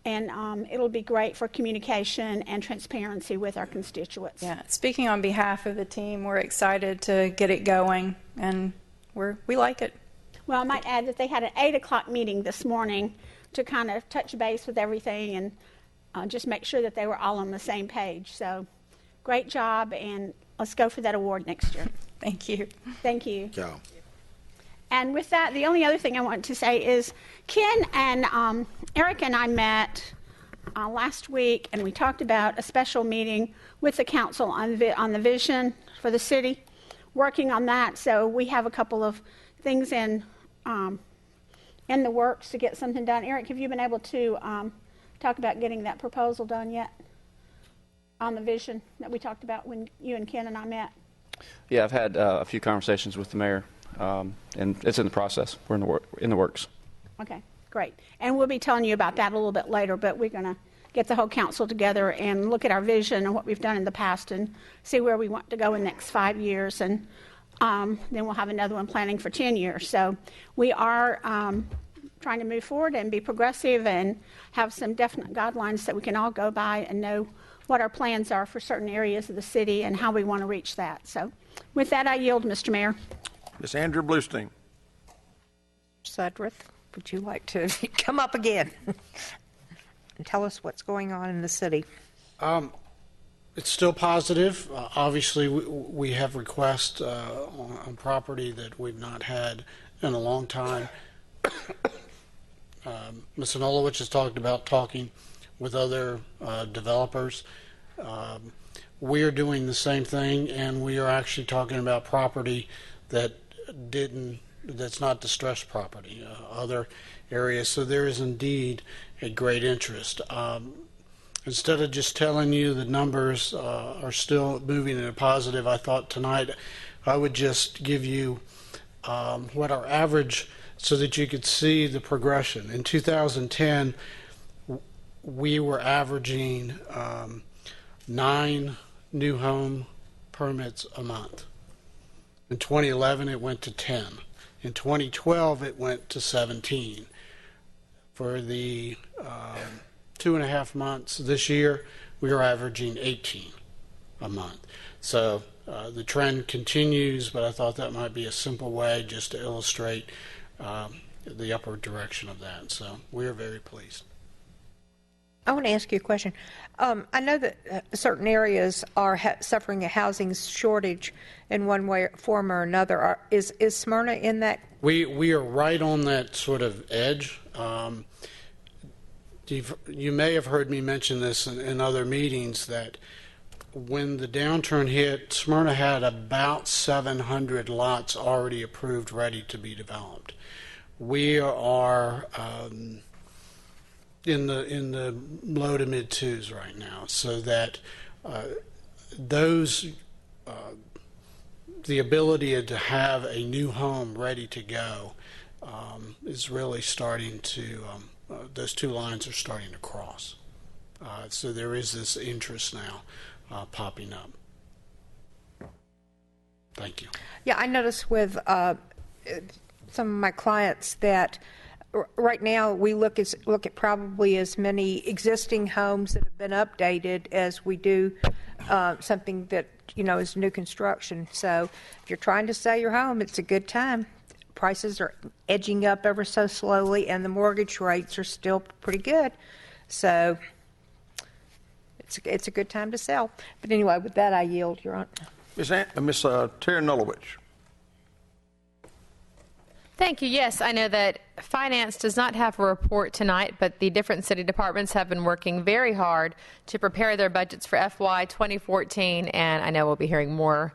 And it'll be great for communication and transparency with our constituents. Yeah, speaking on behalf of the team, we're excited to get it going, and we like it. Well, I might add that they had an 8 o'clock meeting this morning to kind of touch base with everything and just make sure that they were all on the same page. So great job, and let's go for that award next year. Thank you. Thank you. Yeah. And with that, the only other thing I want to say is Ken and Eric and I met last week, and we talked about a special meeting with the council on the vision for the city, working on that. So we have a couple of things in the works to get something done. Eric, have you been able to talk about getting that proposal done yet on the vision that we talked about when you and Ken and I met? Yeah, I've had a few conversations with the mayor, and it's in the process. We're in the works. Okay, great. And we'll be telling you about that a little bit later, but we're going to get the whole council together and look at our vision and what we've done in the past and see where we want to go in the next 5 years. And then we'll have another one planning for 10 years. So we are trying to move forward and be progressive and have some definite guidelines that we can all go by and know what our plans are for certain areas of the city and how we want to reach that. So with that, I yield, Mr. Mayor. Ms. Andrew Bluestein. Sudworth, would you like to come up again and tell us what's going on in the city? It's still positive. Obviously, we have requests on property that we've not had in a long time. Ms. Anulowicz has talked about talking with other developers. We are doing the same thing, and we are actually talking about property that didn't that's not distressed property, other areas. So there is indeed a great interest. Instead of just telling you the numbers are still moving in a positive, I thought tonight I would just give you what our average, so that you could see the progression. In 2010, we were averaging 9 new home permits a month. In 2011, it went to 10. In 2012, it went to 17. For the 2.5 months this year, we are averaging 18 a month. So the trend continues, but I thought that might be a simple way just to illustrate the upward direction of that. So we are very pleased. I want to ask you a question. I know that certain areas are suffering a housing shortage in one way, form or another. Is Smyrna in that? We are right on that sort of edge. You may have heard me mention this in other meetings, that when the downturn hit, Smyrna had about 700 lots already approved, ready to be developed. We are in the low to mid twos right now, so that the ability to have a new home ready to go is really starting to, those two lines are starting to cross. So there is this interest now popping up. Thank you. Yeah, I noticed with some of my clients that right now we look at probably as many existing homes that have been updated as we do something that is new construction. So if you're trying to sell your home, it's a good time. Prices are edging up ever so slowly, and the mortgage rates are still pretty good. So it's a good time to sell. But anyway, with that, I yield, Your Honor. Miss Terry Nulovich. Thank you. Yes, I know that Finance does not have a report tonight, but the different city departments have been working very hard to prepare their budgets for FY 2014, and I know we'll be hearing more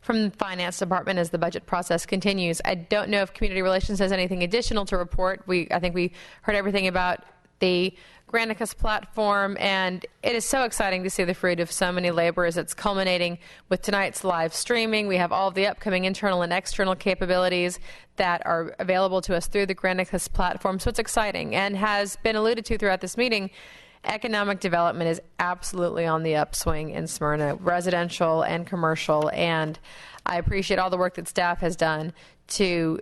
from the Finance Department as the budget process continues. I don't know if Community Relations has anything additional to report. I think we heard everything about the Granicus platform, and it is so exciting to see the fruit of so many labors. It's culminating with tonight's live streaming. We have all of the upcoming internal and external capabilities that are available to us through the Granicus platform, so it's exciting. And has been alluded to throughout this meeting, economic development is absolutely on the upswing in Smyrna, residential and commercial, and I appreciate all the work that staff has done to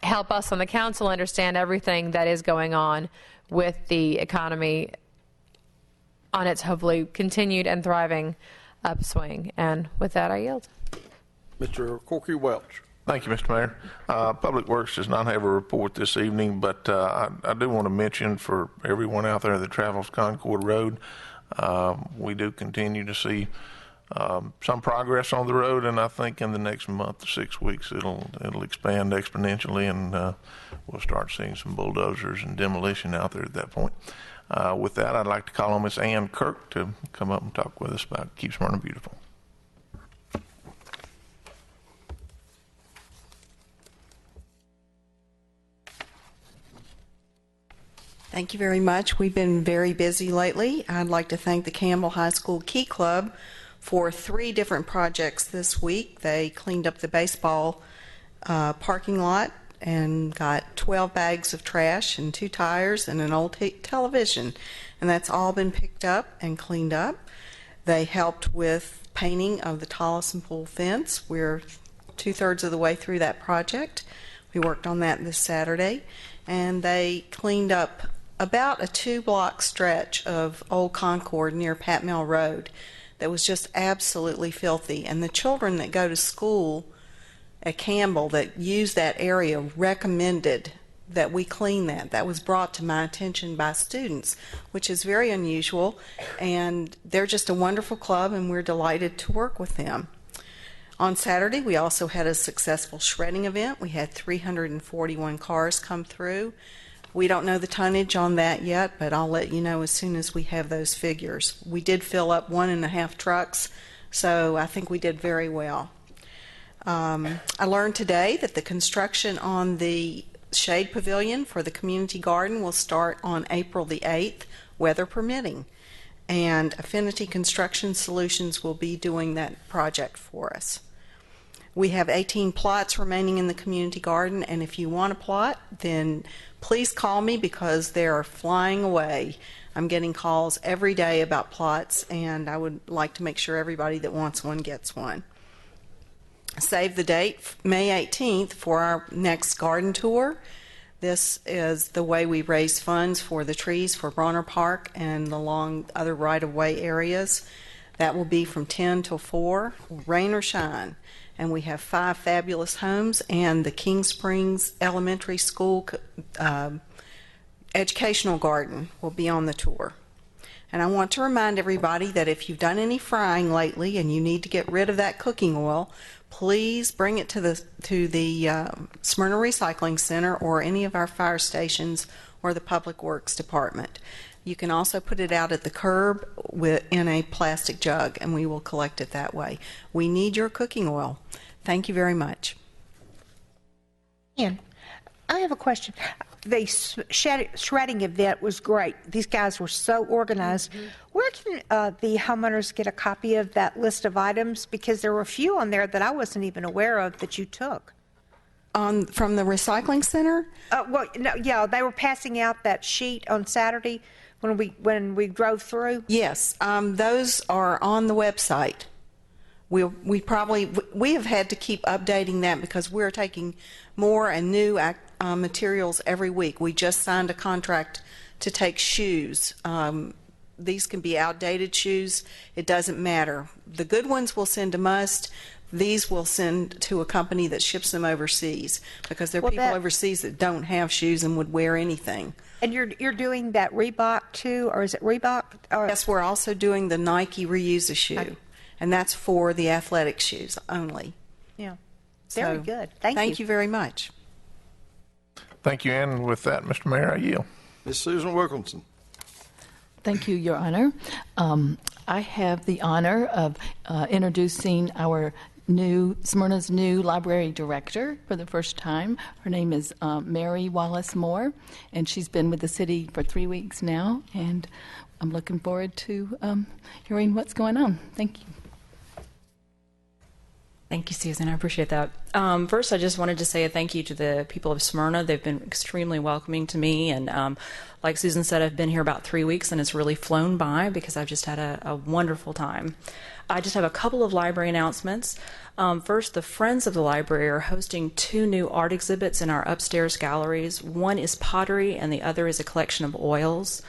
help us on the council understand everything that is going on with the economy on its hopefully continued and thriving upswing. And with that, I yield. Mr. Corky Welch. Thank you, Mr. Mayor. Public Works does not have a report this evening, but I do want to mention for everyone out there that travels Concord Road, we do continue to see some progress on the road, and I think in the next month to 6 weeks it'll expand exponentially, and we'll start seeing some bulldozers and demolition out there at that point. With that, I'd like to call on Miss Ann Kirk to come up and talk with us about Keep Smyrna Beautiful. Thank you very much. We've been very busy lately. I'd like to thank the Campbell High School Key Club for 3 different projects this week. They cleaned up the baseball parking lot and got 12 bags of trash and 2 tires and an old television, and that's all been picked up and cleaned up. They helped with painting of the Tolleson Pool fence. We're 2/3 of the way through that project. We worked on that this Saturday, and they cleaned up about a 2-block stretch of Old Concord near Pat Mill Road that was just absolutely filthy. And the children that go to school at Campbell that use that area recommended that we clean that. That was brought to my attention by students, which is very unusual. And they're just a wonderful club, and we're delighted to work with them. On Saturday, we also had a successful shredding event. We had 341 cars come through. We don't know the tonnage on that yet, but I'll let you know as soon as we have those figures. We did fill up 1.5 trucks, so I think we did very well. I learned today that the construction on the Shade Pavilion for the community garden will start on April the 8th, weather permitting. And Affinity Construction Solutions will be doing that project for us. We have 18 plots remaining in the community garden, and if you want a plot, then please call me because they are flying away. I'm getting calls every day about plots, and I would like to make sure everybody that wants one gets one. Save the date, May 18th, for our next garden tour. This is the way we raise funds for the trees for Bronner Park and along other right-of-way areas. That will be from 10 till 4, rain or shine. And we have 5 fabulous homes, and the King Springs Elementary School Educational Garden will be on the tour. And I want to remind everybody that if you've done any frying lately and you need to get rid of that cooking oil, please bring it to the Smyrna Recycling Center or any of our fire stations or the Public Works Department. You can also put it out at the curb in a plastic jug, and we will collect it that way. We need your cooking oil. Thank you very much. Ian, I have a question. The shredding event was great. These guys were so organized. Where can the homeowners get a copy of that list of items? Because there were a few on there that I wasn't even aware of that you took. From the recycling center? Well, no, yeah, they were passing out that sheet on Saturday when we drove through. Yes, those are on the website. We have had to keep updating that because we're taking more and new materials every week. We just signed a contract to take shoes. These can be outdated shoes. It doesn't matter. The good ones we'll send to Must. These we'll send to a company that ships them overseas because there are people overseas that don't have shoes and would wear anything. And you're doing that Reebok too, or is it Reebok? Yes, we're also doing the Nike Reuse a Shoe, and that's for the athletic shoes only. Yeah, very good. Thank you very much. Thank you, Ann. With that, Mr. Mayor, I yield. Ms. Susan Wilkinson. Thank you, Your Honor. I have the honor of introducing our Smyrna's new library director for the first time. Her name is Mary Wallace Moore, and she's been with the city for 3 weeks now, and I'm looking forward to hearing what's going on. Thank you. Thank you, Susan. I appreciate that. First, I just wanted to say a thank you to the people of Smyrna. They've been extremely welcoming to me, and like Susan said, I've been here about 3 weeks, and it's really flown by because I've just had a wonderful time. I just have a couple of library announcements. First, the Friends of the Library are hosting 2 new art exhibits in our upstairs galleries. One is pottery, and the other is a collection of oils.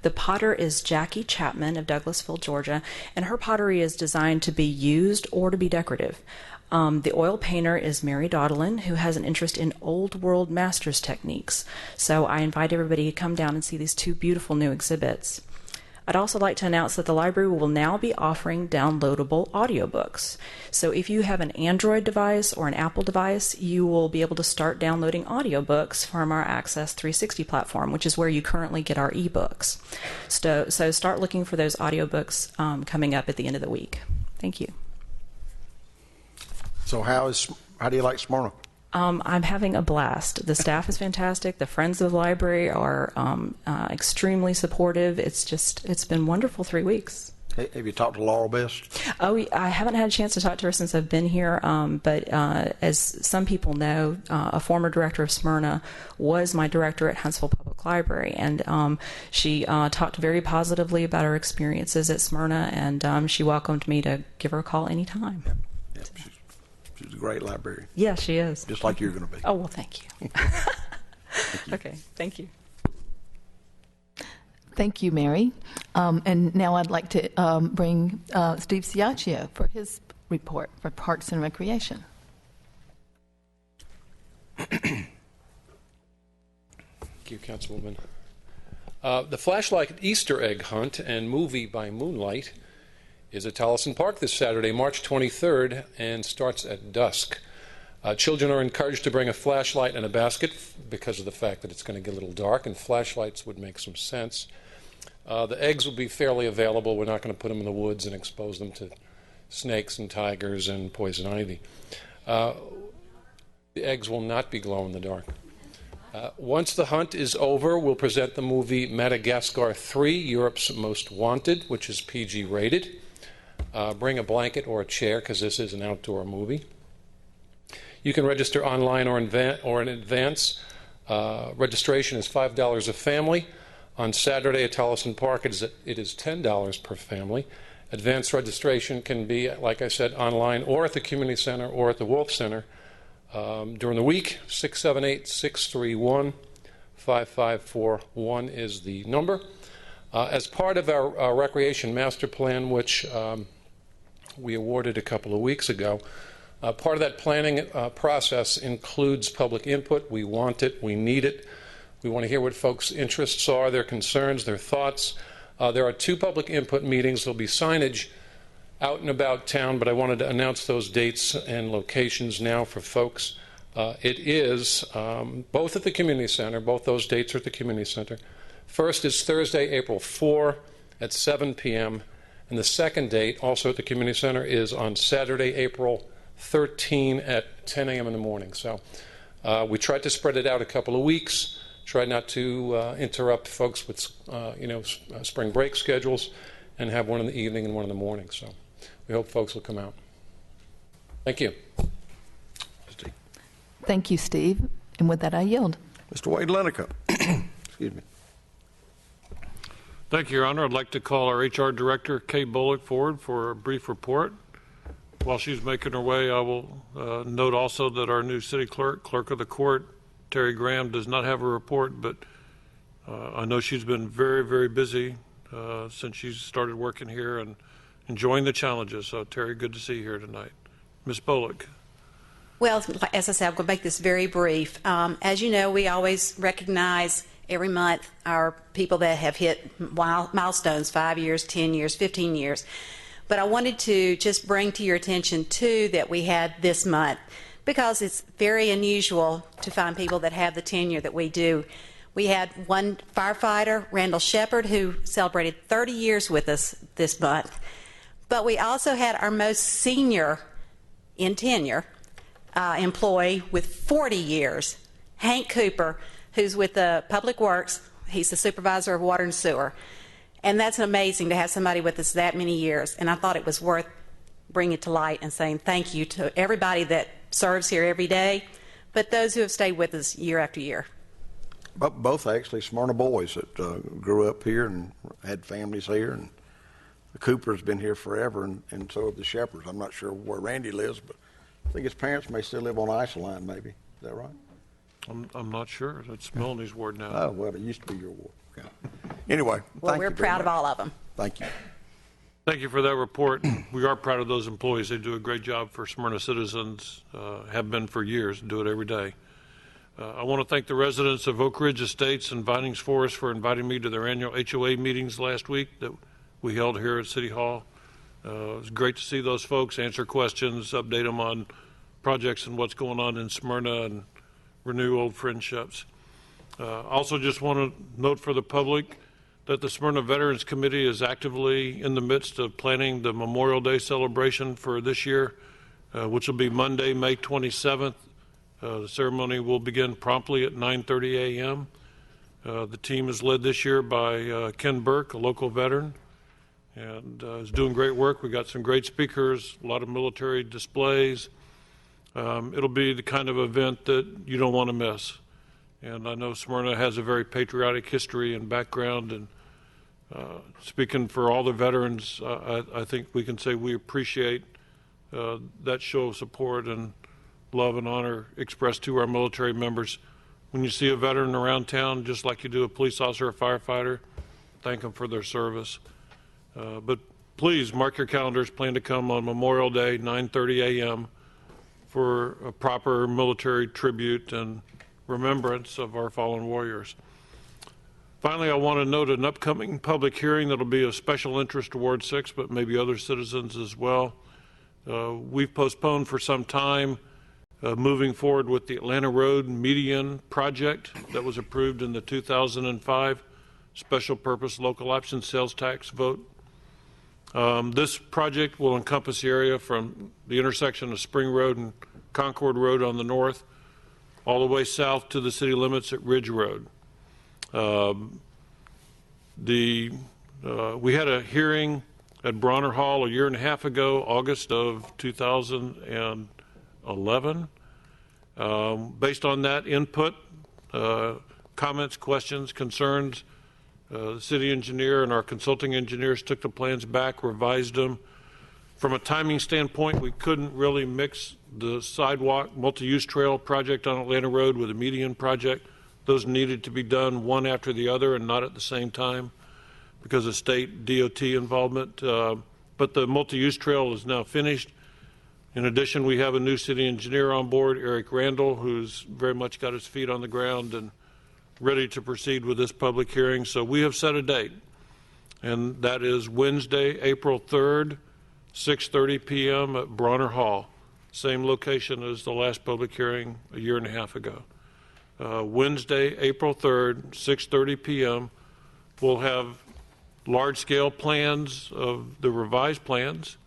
The potter is Jackie Chapman of Douglasville, Georgia, and her pottery is designed to be used or to be decorative. The oil painter is Mary Dodlin, who has an interest in old world masters techniques. So I invite everybody to come down and see these 2 beautiful new exhibits. I'd also like to announce that the library will now be offering downloadable audiobooks. So if you have an Android device or an Apple device, you will be able to start downloading audiobooks from our Access 360 platform, which is where you currently get our ebooks. So start looking for those audiobooks coming up at the end of the week. Thank you. So how do you like Smyrna? I'm having a blast. The staff is fantastic. The Friends of the Library are extremely supportive. It's been wonderful 3 weeks. Have you talked to Laurel Best? Oh, I haven't had a chance to talk to her since I've been here, but as some people know, a former director of Smyrna was my director at Huntsville Public Library, and she talked very positively about her experiences at Smyrna, and she welcomed me to give her a call anytime. Yep. She's a great librarian. Yeah, she is. Just like you're going to be. Oh, well, thank you. Okay, thank you. Thank you, Mary. And now I'd like to bring Steve Ciaccio for his report for Parks and Recreation. Thank you, Councilwoman. The Flashlight Easter Egg Hunt and Movie by Moonlight is at Tolleson Park this Saturday, March 23rd, and starts at dusk. Children are encouraged to bring a flashlight and a basket because of the fact that it's going to get a little dark, and flashlights would make some sense. The eggs will be fairly available. We're not going to put them in the woods and expose them to snakes and tigers and poison ivy. The eggs will not be glow in the dark. Once the hunt is over, we'll present the movie Madagascar 3, Europe's Most Wanted, which is PG rated. Bring a blanket or a chair because this is an outdoor movie. You can register online or in advance. Registration is $5 a family. On Saturday at Tolleson Park, it is $10 per family. Advanced registration can be, like I said, online or at the Community Center or at the Wolf Center. During the week, 678-631-5541 is the number. As part of our Recreation Master Plan, which we awarded a couple of weeks ago, part of that planning process includes public input. We want it. We need it. We want to hear what folks' interests are, their concerns, their thoughts. There are 2 public input meetings. There'll be signage out and about town, but I wanted to announce those dates and locations now for folks. It is both at the Community Center. Both those dates are at the Community Center. First is Thursday, April 4 at 7 p.m., and the second date, also at the Community Center, is on Saturday, April 13 at 10 a.m. in the morning. So we tried to spread it out a couple of weeks, tried not to interrupt folks with spring break schedules, and have one in the evening and one in the morning. So we hope folks will come out. Thank you. Thank you, Steve. And with that, I yield. Mr. Wade Lenica. Excuse me. Thank you, Your Honor. I'd like to call our HR Director, Kay Bullock, forward for a brief report. While she's making her way, I will note also that our new city clerk of the court, Terry Graham, does not have a report, but I know she's been very, very busy since she's started working here and enjoying the challenges. So, Terry, good to see you here tonight. Ms. Bullock. Well, as I said, I'm going to make this very brief. As you know, we always recognize every month our people that have hit milestones, 5 years, 10 years, 15 years. But I wanted to just bring to your attention 2 that we had this month, because it's very unusual to find people that have the tenure that we do. We had one firefighter, Randall Shepard, who celebrated 30 years with us this month. But we also had our most senior in tenure employee with 40 years, Hank Cooper, who's with the Public Works. He's the supervisor of water and sewer. And that's amazing to have somebody with us that many years. And I thought it was worth bringing it to light and saying thank you to everybody that serves here every day, but those who have stayed with us year after year. Both actually Smyrna boys that grew up here and had families here. And the Cooper's been here forever, and so have the Shepherds. I'm not sure where Randy lives, but I think his parents may still live on Isoline, maybe. Is that right? I'm not sure. It's Melanie's ward now. Oh, well, it used to be your ward. Okay. Anyway, well, we're proud of all of them. Thank you. Thank you for that report. We are proud of those employees. They do a great job for Smyrna citizens, have been for years, and do it every day. I want to thank the residents of Oak Ridge Estates and Vinings Forest for inviting me to their annual HOA meetings last week that we held here at City Hall. It was great to see those folks, answer questions, update them on projects and what's going on in Smyrna, and renew old friendships. Also just want to note for the public that the Smyrna Veterans Committee is actively in the midst of planning the Memorial Day celebration for this year, which will be Monday, May 27th. The ceremony will begin promptly at 9:30 a.m. The team is led this year by Ken Burke, a local veteran, and is doing great work. We got some great speakers, a lot of military displays. It'll be the kind of event that you don't want to miss. And I know Smyrna has a very patriotic history and background, and speaking for all the veterans, I think we can say we appreciate that show of support and love and honor expressed to our military members. When you see a veteran around town, just like you do a police officer or firefighter, thank them for their service. But please mark your calendars, plan to come on Memorial Day, 9:30 a.m. for a proper military tribute and remembrance of our fallen warriors. Finally, I want to note an upcoming public hearing that will be of special interest to Ward 6, but maybe other citizens as well. We've postponed for some time moving forward with the Atlanta Road Median project that was approved in the 2005 Special Purpose Local Option Sales Tax vote. This project will encompass the area from the intersection of Spring Road and Concord Road on the north, all the way south to the city limits at Ridge Road. We had a hearing at Bronner Hall a year and a half ago, August of 2011. Based on that input, comments, questions, concerns, the city engineer and our consulting engineers took the plans back, revised them. From a timing standpoint, we couldn't really mix the sidewalk multi-use trail project on Atlanta Road with a median project. Those needed to be done one after the other and not at the same time because of state DOT involvement. But the multi-use trail is now finished. In addition, we have a new city engineer on board, Eric Randall, who's very much got his feet on the ground and ready to proceed with this public hearing. So we have set a date, and that is Wednesday, April 3rd, 6:30 p.m. at Bronner Hall, same location as the last public hearing a year and a half ago. Wednesday, April 3rd, 6:30 p.m. We'll have large-scale plans of the revised plans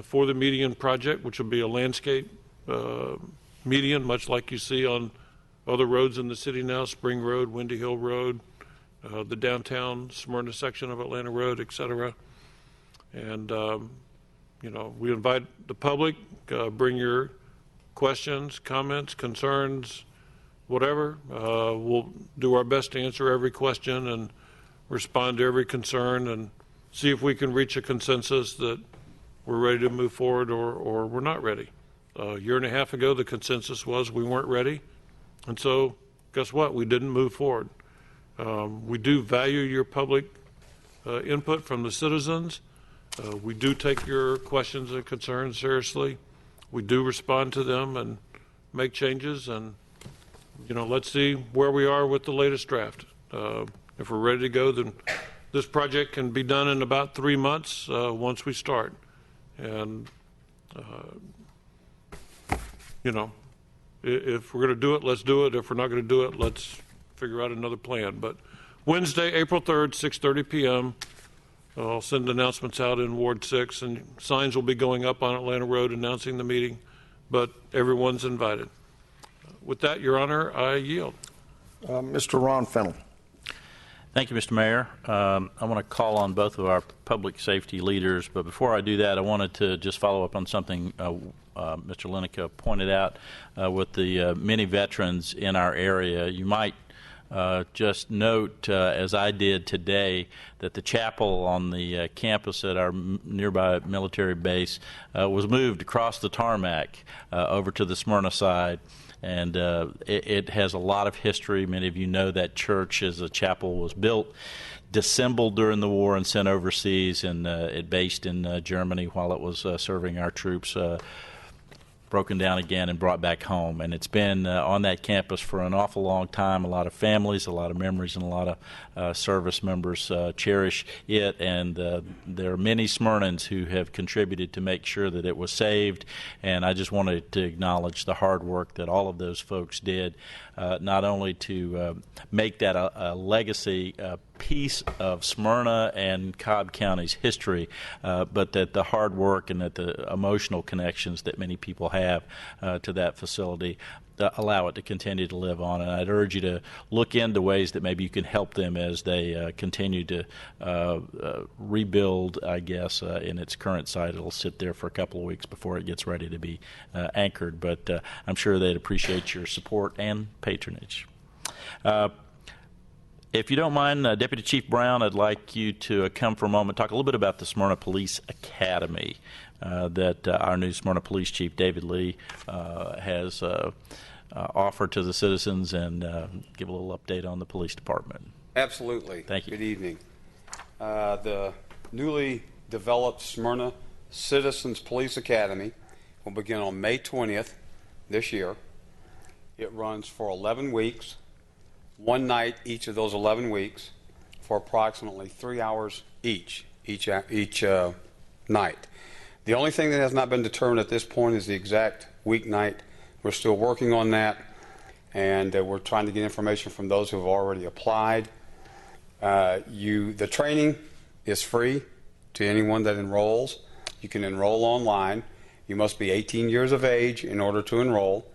for the median project, which will be a landscape median, much like you see on other roads in the city now, Spring Road, Windy Hill Road, the downtown Smyrna section of Atlanta Road, et cetera. And, we invite the public, bring your questions, comments, concerns, whatever. We'll do our best to answer every question and respond to every concern and see if we can reach a consensus that we're ready to move forward or we're not ready. A year and a half ago, the consensus was we weren't ready. And so, guess what? We didn't move forward. We do value your public input from the citizens. We do take your questions and concerns seriously. We do respond to them and make changes. And, let's see where we are with the latest draft. If we're ready to go, then this project can be done in about 3 months once we start. And, if we're going to do it, let's do it. If we're not going to do it, let's figure out another plan. But Wednesday, April 3rd, 6:30 p.m., I'll send announcements out in Ward 6, and signs will be going up on Atlanta Road announcing the meeting, but everyone's invited. With that, Your Honor, I yield. Mr. Ron Fennell. Thank you, Mr. Mayor. I want to call on both of our public safety leaders, but before I do that, I wanted to just follow up on something Mr. Lineker pointed out with the many veterans in our area. You might just note, as I did today, that the chapel on the campus at our nearby military base was moved across the tarmac over to the Smyrna side. And it has a lot of history. Many of you know that church as a chapel was built, disassembled during the war and sent overseas, and it based in Germany while it was serving our troops, broken down again and brought back home. And it's been on that campus for an awful long time. A lot of families, a lot of memories, and a lot of service members cherish it. And there are many Smyrnans who have contributed to make sure that it was saved. And I just wanted to acknowledge the hard work that all of those folks did, not only to make that a legacy piece of Smyrna and Cobb County's history, but that the hard work and that the emotional connections that many people have to that facility allow it to continue to live on. And I'd urge you to look into ways that maybe you can help them as they continue to rebuild, I guess, in its current site. It'll sit there for a couple of weeks before it gets ready to be anchored, but I'm sure they'd appreciate your support and patronage. If you don't mind, Deputy Chief Brown, I'd like you to come for a moment, talk a little bit about the Smyrna Police Academy that our new Smyrna Police Chief, David Lee, has offered to the citizens, and give a little update on the police department. Absolutely. Thank you. Good evening. The newly developed Smyrna Citizens Police Academy will begin on May 20th this year. It runs for 11 weeks. One night each of those 11 weeks for approximately 3 hours each night. The only thing that has not been determined at this point is the exact weeknight. We're still working on that, and we're trying to get information from those who have already applied. The training is free. to anyone that enrolls. You can enroll online. You must be 18 years of age in order to enroll.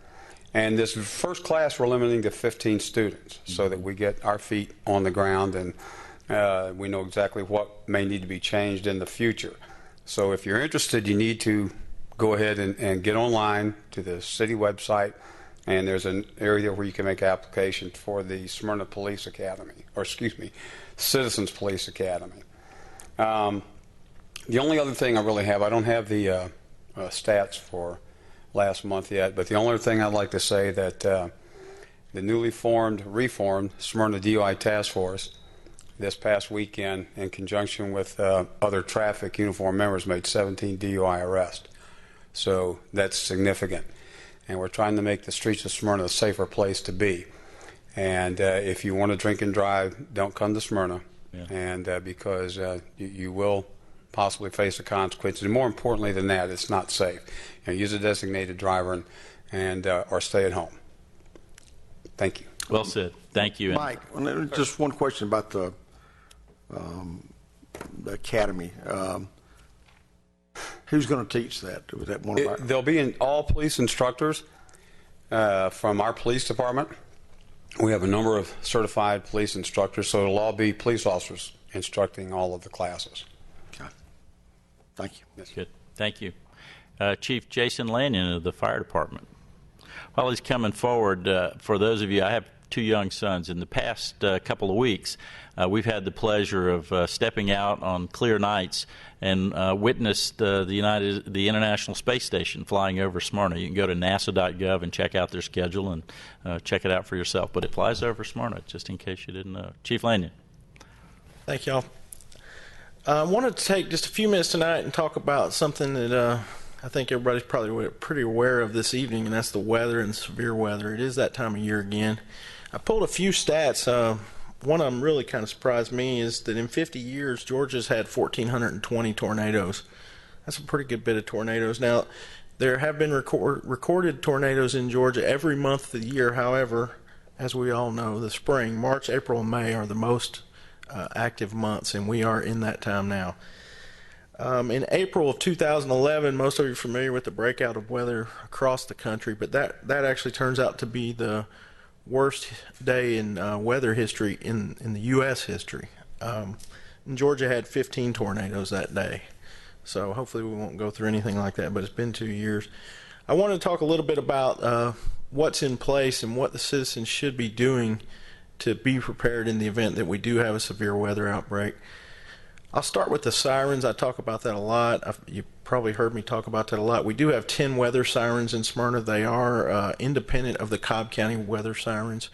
And this first class, we're limiting to 15 students so that we get our feet on the ground and we know exactly what may need to be changed in the future. So if you're interested, you need to go ahead and get online to the city website, and there's an area where you can make application for the Smyrna Police Academy, or excuse me, Citizens Police Academy. The only other thing I really have, I don't have the stats for last month yet, but the only thing I'd like to say that the newly reformed Smyrna DUI Task Force this past weekend, in conjunction with other traffic uniform members, made 17 DUI arrests. So that's significant. And we're trying to make the streets of Smyrna a safer place to be. And if you want to drink and drive, don't come to Smyrna, and because you will possibly face the consequences. And more importantly than that, it's not safe. Use a designated driver and or stay at home. Thank you. Well said. Thank you. Mike, just one question about the academy. Who's going to teach that? Was that one of our... They'll be all police instructors from our police department. We have a number of certified police instructors, so it'll all be police officers instructing all of the classes. Okay. Thank you. Yes. Good. Thank you. Chief Jason Lanyon of the Fire Department. While he's coming forward, for those of you, I have 2 young sons. In the past couple of weeks, we've had the pleasure of stepping out on clear nights and witnessed the International Space Station flying over Smyrna. You can go to nasa.gov and check out their schedule and check it out for yourself. But it flies over Smyrna, just in case you didn't know. Chief Lanyon. Thank y'all. I wanted to take just a few minutes tonight and talk about something that I think everybody's probably pretty aware of this evening, and that's the weather and severe weather. It is that time of year again. I pulled a few stats. One of them really kind of surprised me is that in 50 years, Georgia's had 1,420 tornadoes. That's a pretty good bit of tornadoes. Now, there have been recorded tornadoes in Georgia every month of the year. However, as we all know, the spring, March, April, and May are the most active months, and we are in that time now. In April of 2011, most of you are familiar with the breakout of weather across the country, but that actually turns out to be the worst day in weather history in the U.S. history. And Georgia had 15 tornadoes that day, so hopefully we won't go through anything like that, but it's been 2 years. I want to talk a little bit about what's in place and what the citizens should be doing to be prepared in the event that we do have a severe weather outbreak. I'll start with the sirens. I talk about that a lot. You probably heard me talk about that a lot. We do have 10 weather sirens in Smyrna. They are independent of the Cobb County weather sirens.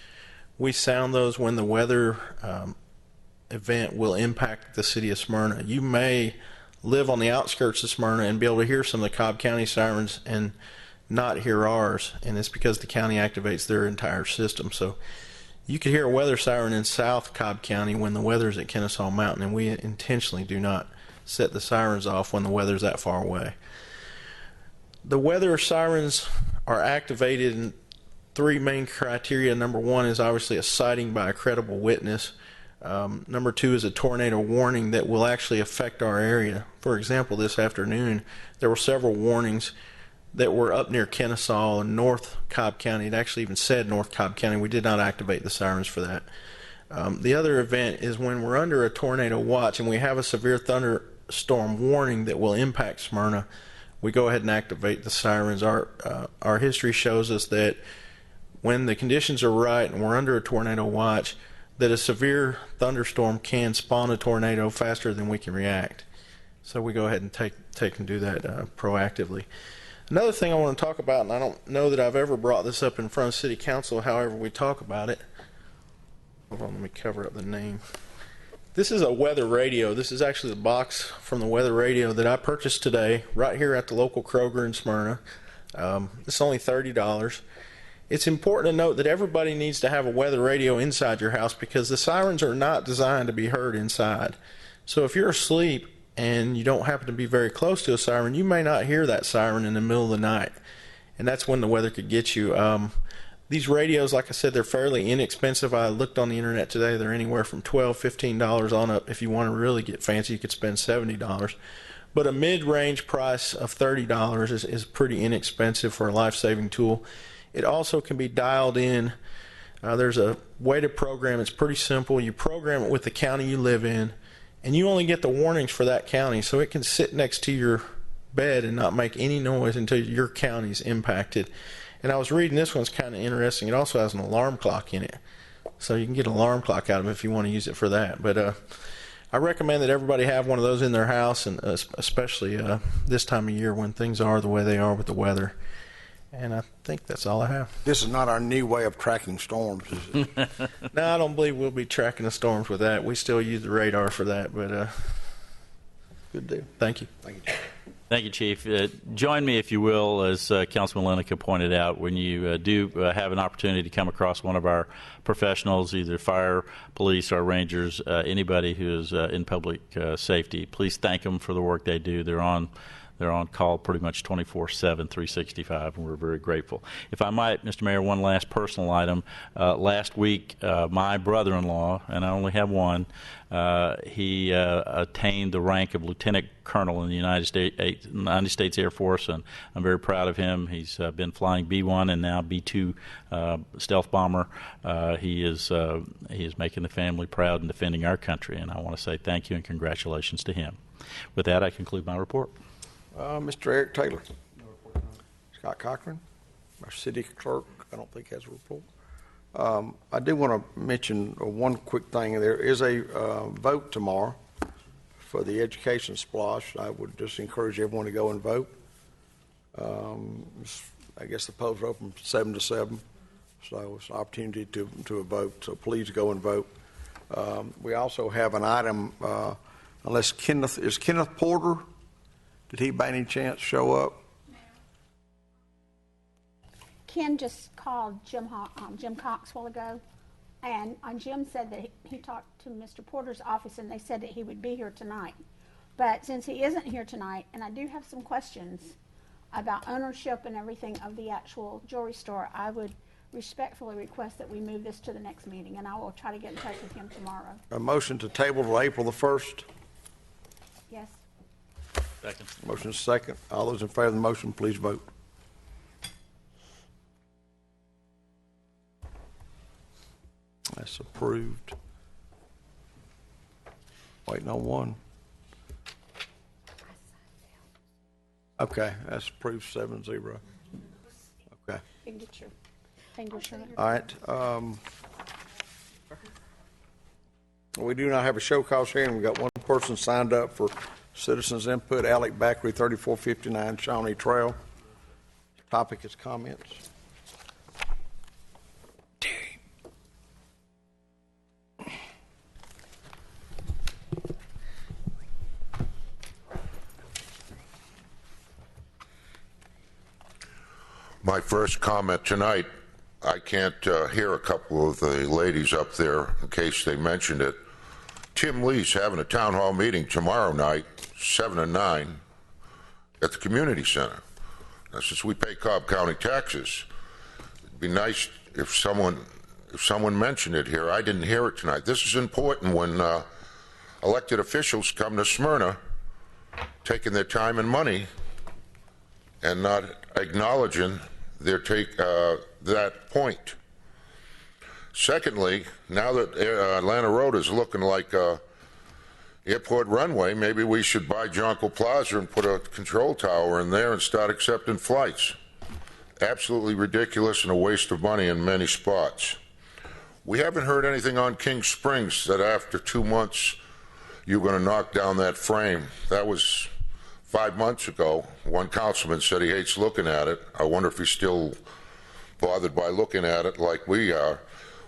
We sound those when the weather event will impact the city of Smyrna. You may live on the outskirts of Smyrna and be able to hear some of the Cobb County sirens and not hear ours, and it's because the county activates their entire system. So you could hear a weather siren in South Cobb County when the weather's at Kennesaw Mountain, and we intentionally do not set the sirens off when the weather's that far away. The weather sirens are activated in 3 main criteria. Number 1 is obviously a sighting by a credible witness. Number 2 is a tornado warning that will actually affect our area. For example, this afternoon, there were several warnings that were up near Kennesaw and North Cobb County. It actually even said North Cobb County. We did not activate the sirens for that. The other event is when we're under a tornado watch and we have a severe thunderstorm warning that will impact Smyrna, we go ahead and activate the sirens. Our history shows us that when the conditions are right and we're under a tornado watch, that a severe thunderstorm can spawn a tornado faster than we can react. So we go ahead and take and do that proactively. Another thing I want to talk about, and I don't know that I've ever brought this up in front of City Council, however we talk about it. Hold on, let me cover up the name. This is a weather radio. This is actually the box from the weather radio that I purchased today right here at the local Kroger in Smyrna. It's only $30. It's important to note that everybody needs to have a weather radio inside your house because the sirens are not designed to be heard inside. So if you're asleep and you don't happen to be very close to a siren, you may not hear that siren in the middle of the night, and that's when the weather could get you. These radios, like I said, they're fairly inexpensive. I looked on the internet today. They're anywhere from $12, $15 on up. If you want to really get fancy, you could spend $70. But a mid-range price of $30 is pretty inexpensive for a life-saving tool. It also can be dialed in. There's a way to program. It's pretty simple. You program it with the county you live in, and you only get the warnings for that county. So it can sit next to your bed and not make any noise until your county's impacted. And I was reading, this one's kind of interesting. It also has an alarm clock in it. So you can get an alarm clock out of it if you want to use it for that. But I recommend that everybody have one of those in their house, and especially this time of year when things are the way they are with the weather. And I think that's all I have. This is not our new way of tracking storms, is it? No, I don't believe we'll be tracking the storms with that. We still use the radar for that, but good deal. Thank you. Thank you. Thank you, Chief. Join me, if you will, as Councilman Lineker pointed out, when you do have an opportunity to come across one of our professionals, either fire, police, or rangers, anybody who is in public safety, please thank them for the work they do. They're on call pretty much 24/7, 365, and we're very grateful. If I might, Mr. Mayor, one last personal item. Last week, my brother-in-law, and I only have one, he attained the rank of lieutenant colonel in the United States Air Force, and I'm very proud of him. He's been flying B-1 and now B-2 stealth bomber. He is making the family proud and defending our country, and I want to say thank you and congratulations to him. With that, I conclude my report. Mr. Eric Taylor. Scott Cochran, our city clerk, I don't think has a report. I do want to mention one quick thing. There is a vote tomorrow for the education splosh. I would just encourage everyone to go and vote. I guess the polls are open 7 to 7, so it's an opportunity to vote. So please go and vote. We also have an item, unless Kenneth Porter, did he by any chance show up? Ken just called Jim Cox a while ago, and Jim said that he talked to Mr. Porter's office, and they said that he would be here tonight. But since he isn't here tonight, and I do have some questions about ownership and everything of the actual jewelry store, I would respectfully request that we move this to the next meeting, and I will try to get in touch with him tomorrow. A motion to table to April the 1st. Yes. Second. Motion is second. All those in favor of the motion, please vote. That's approved. Waiting on one. Okay, that's approved 7-0. Okay. You can get your finger shirt. All right. We do not have a show cause hearing. We've got one person signed up for citizens input, Alec Backery, 3459 Shawnee Trail. Topic is comments. My first comment tonight, I can't hear a couple of the ladies up there in case they mentioned it. Tim Lee's having a town hall meeting tomorrow night, 7 to 9, at the community center. Now, since we pay Cobb County taxes, it'd be nice if someone mentioned it here. I didn't hear it tonight. This is important when elected officials come to Smyrna, taking their time and money, and not acknowledging that point. Secondly, now that Atlanta Road is looking like a airport runway, maybe we should buy Jonquil Plaza and put a control tower in there and start accepting flights. Absolutely ridiculous and a waste of money in many spots. We haven't heard anything on King Springs that after 2 months you're going to knock down that frame. That was 5 months ago. One councilman said he hates looking at it. I wonder if he's still bothered by looking at it like we are.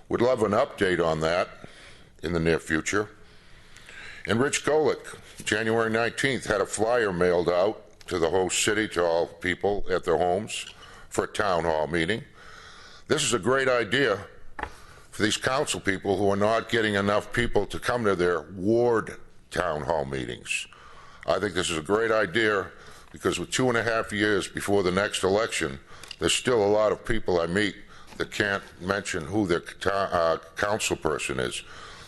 Would love an update on that in the near future. And Rich Golick, January 19th, had a flyer mailed out to the host city, to all people at their homes for a town hall meeting. This is a great idea for these council people who are not getting enough people to come to their ward town hall meetings. I think this is a great idea because with 2.5 years before the next election, there's still a lot of people I meet that can't mention who their council person is.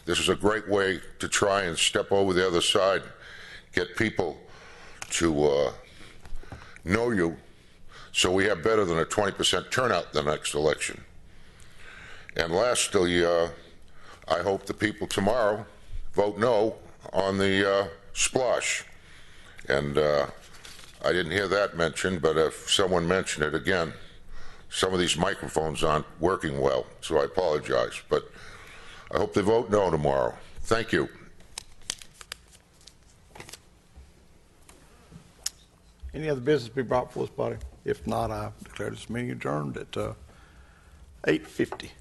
This is a great way to try and step over the other side, get people to know you, so we have better than a 20% turnout the next election. And lastly, I hope the people tomorrow vote no on the splosh. And I didn't hear that mentioned, but if someone mentioned it again, some of these microphones aren't working well, so I apologize. But I hope they vote no tomorrow. Thank you. Any other business to be brought before this body? If not, I declare this meeting adjourned at 8:50.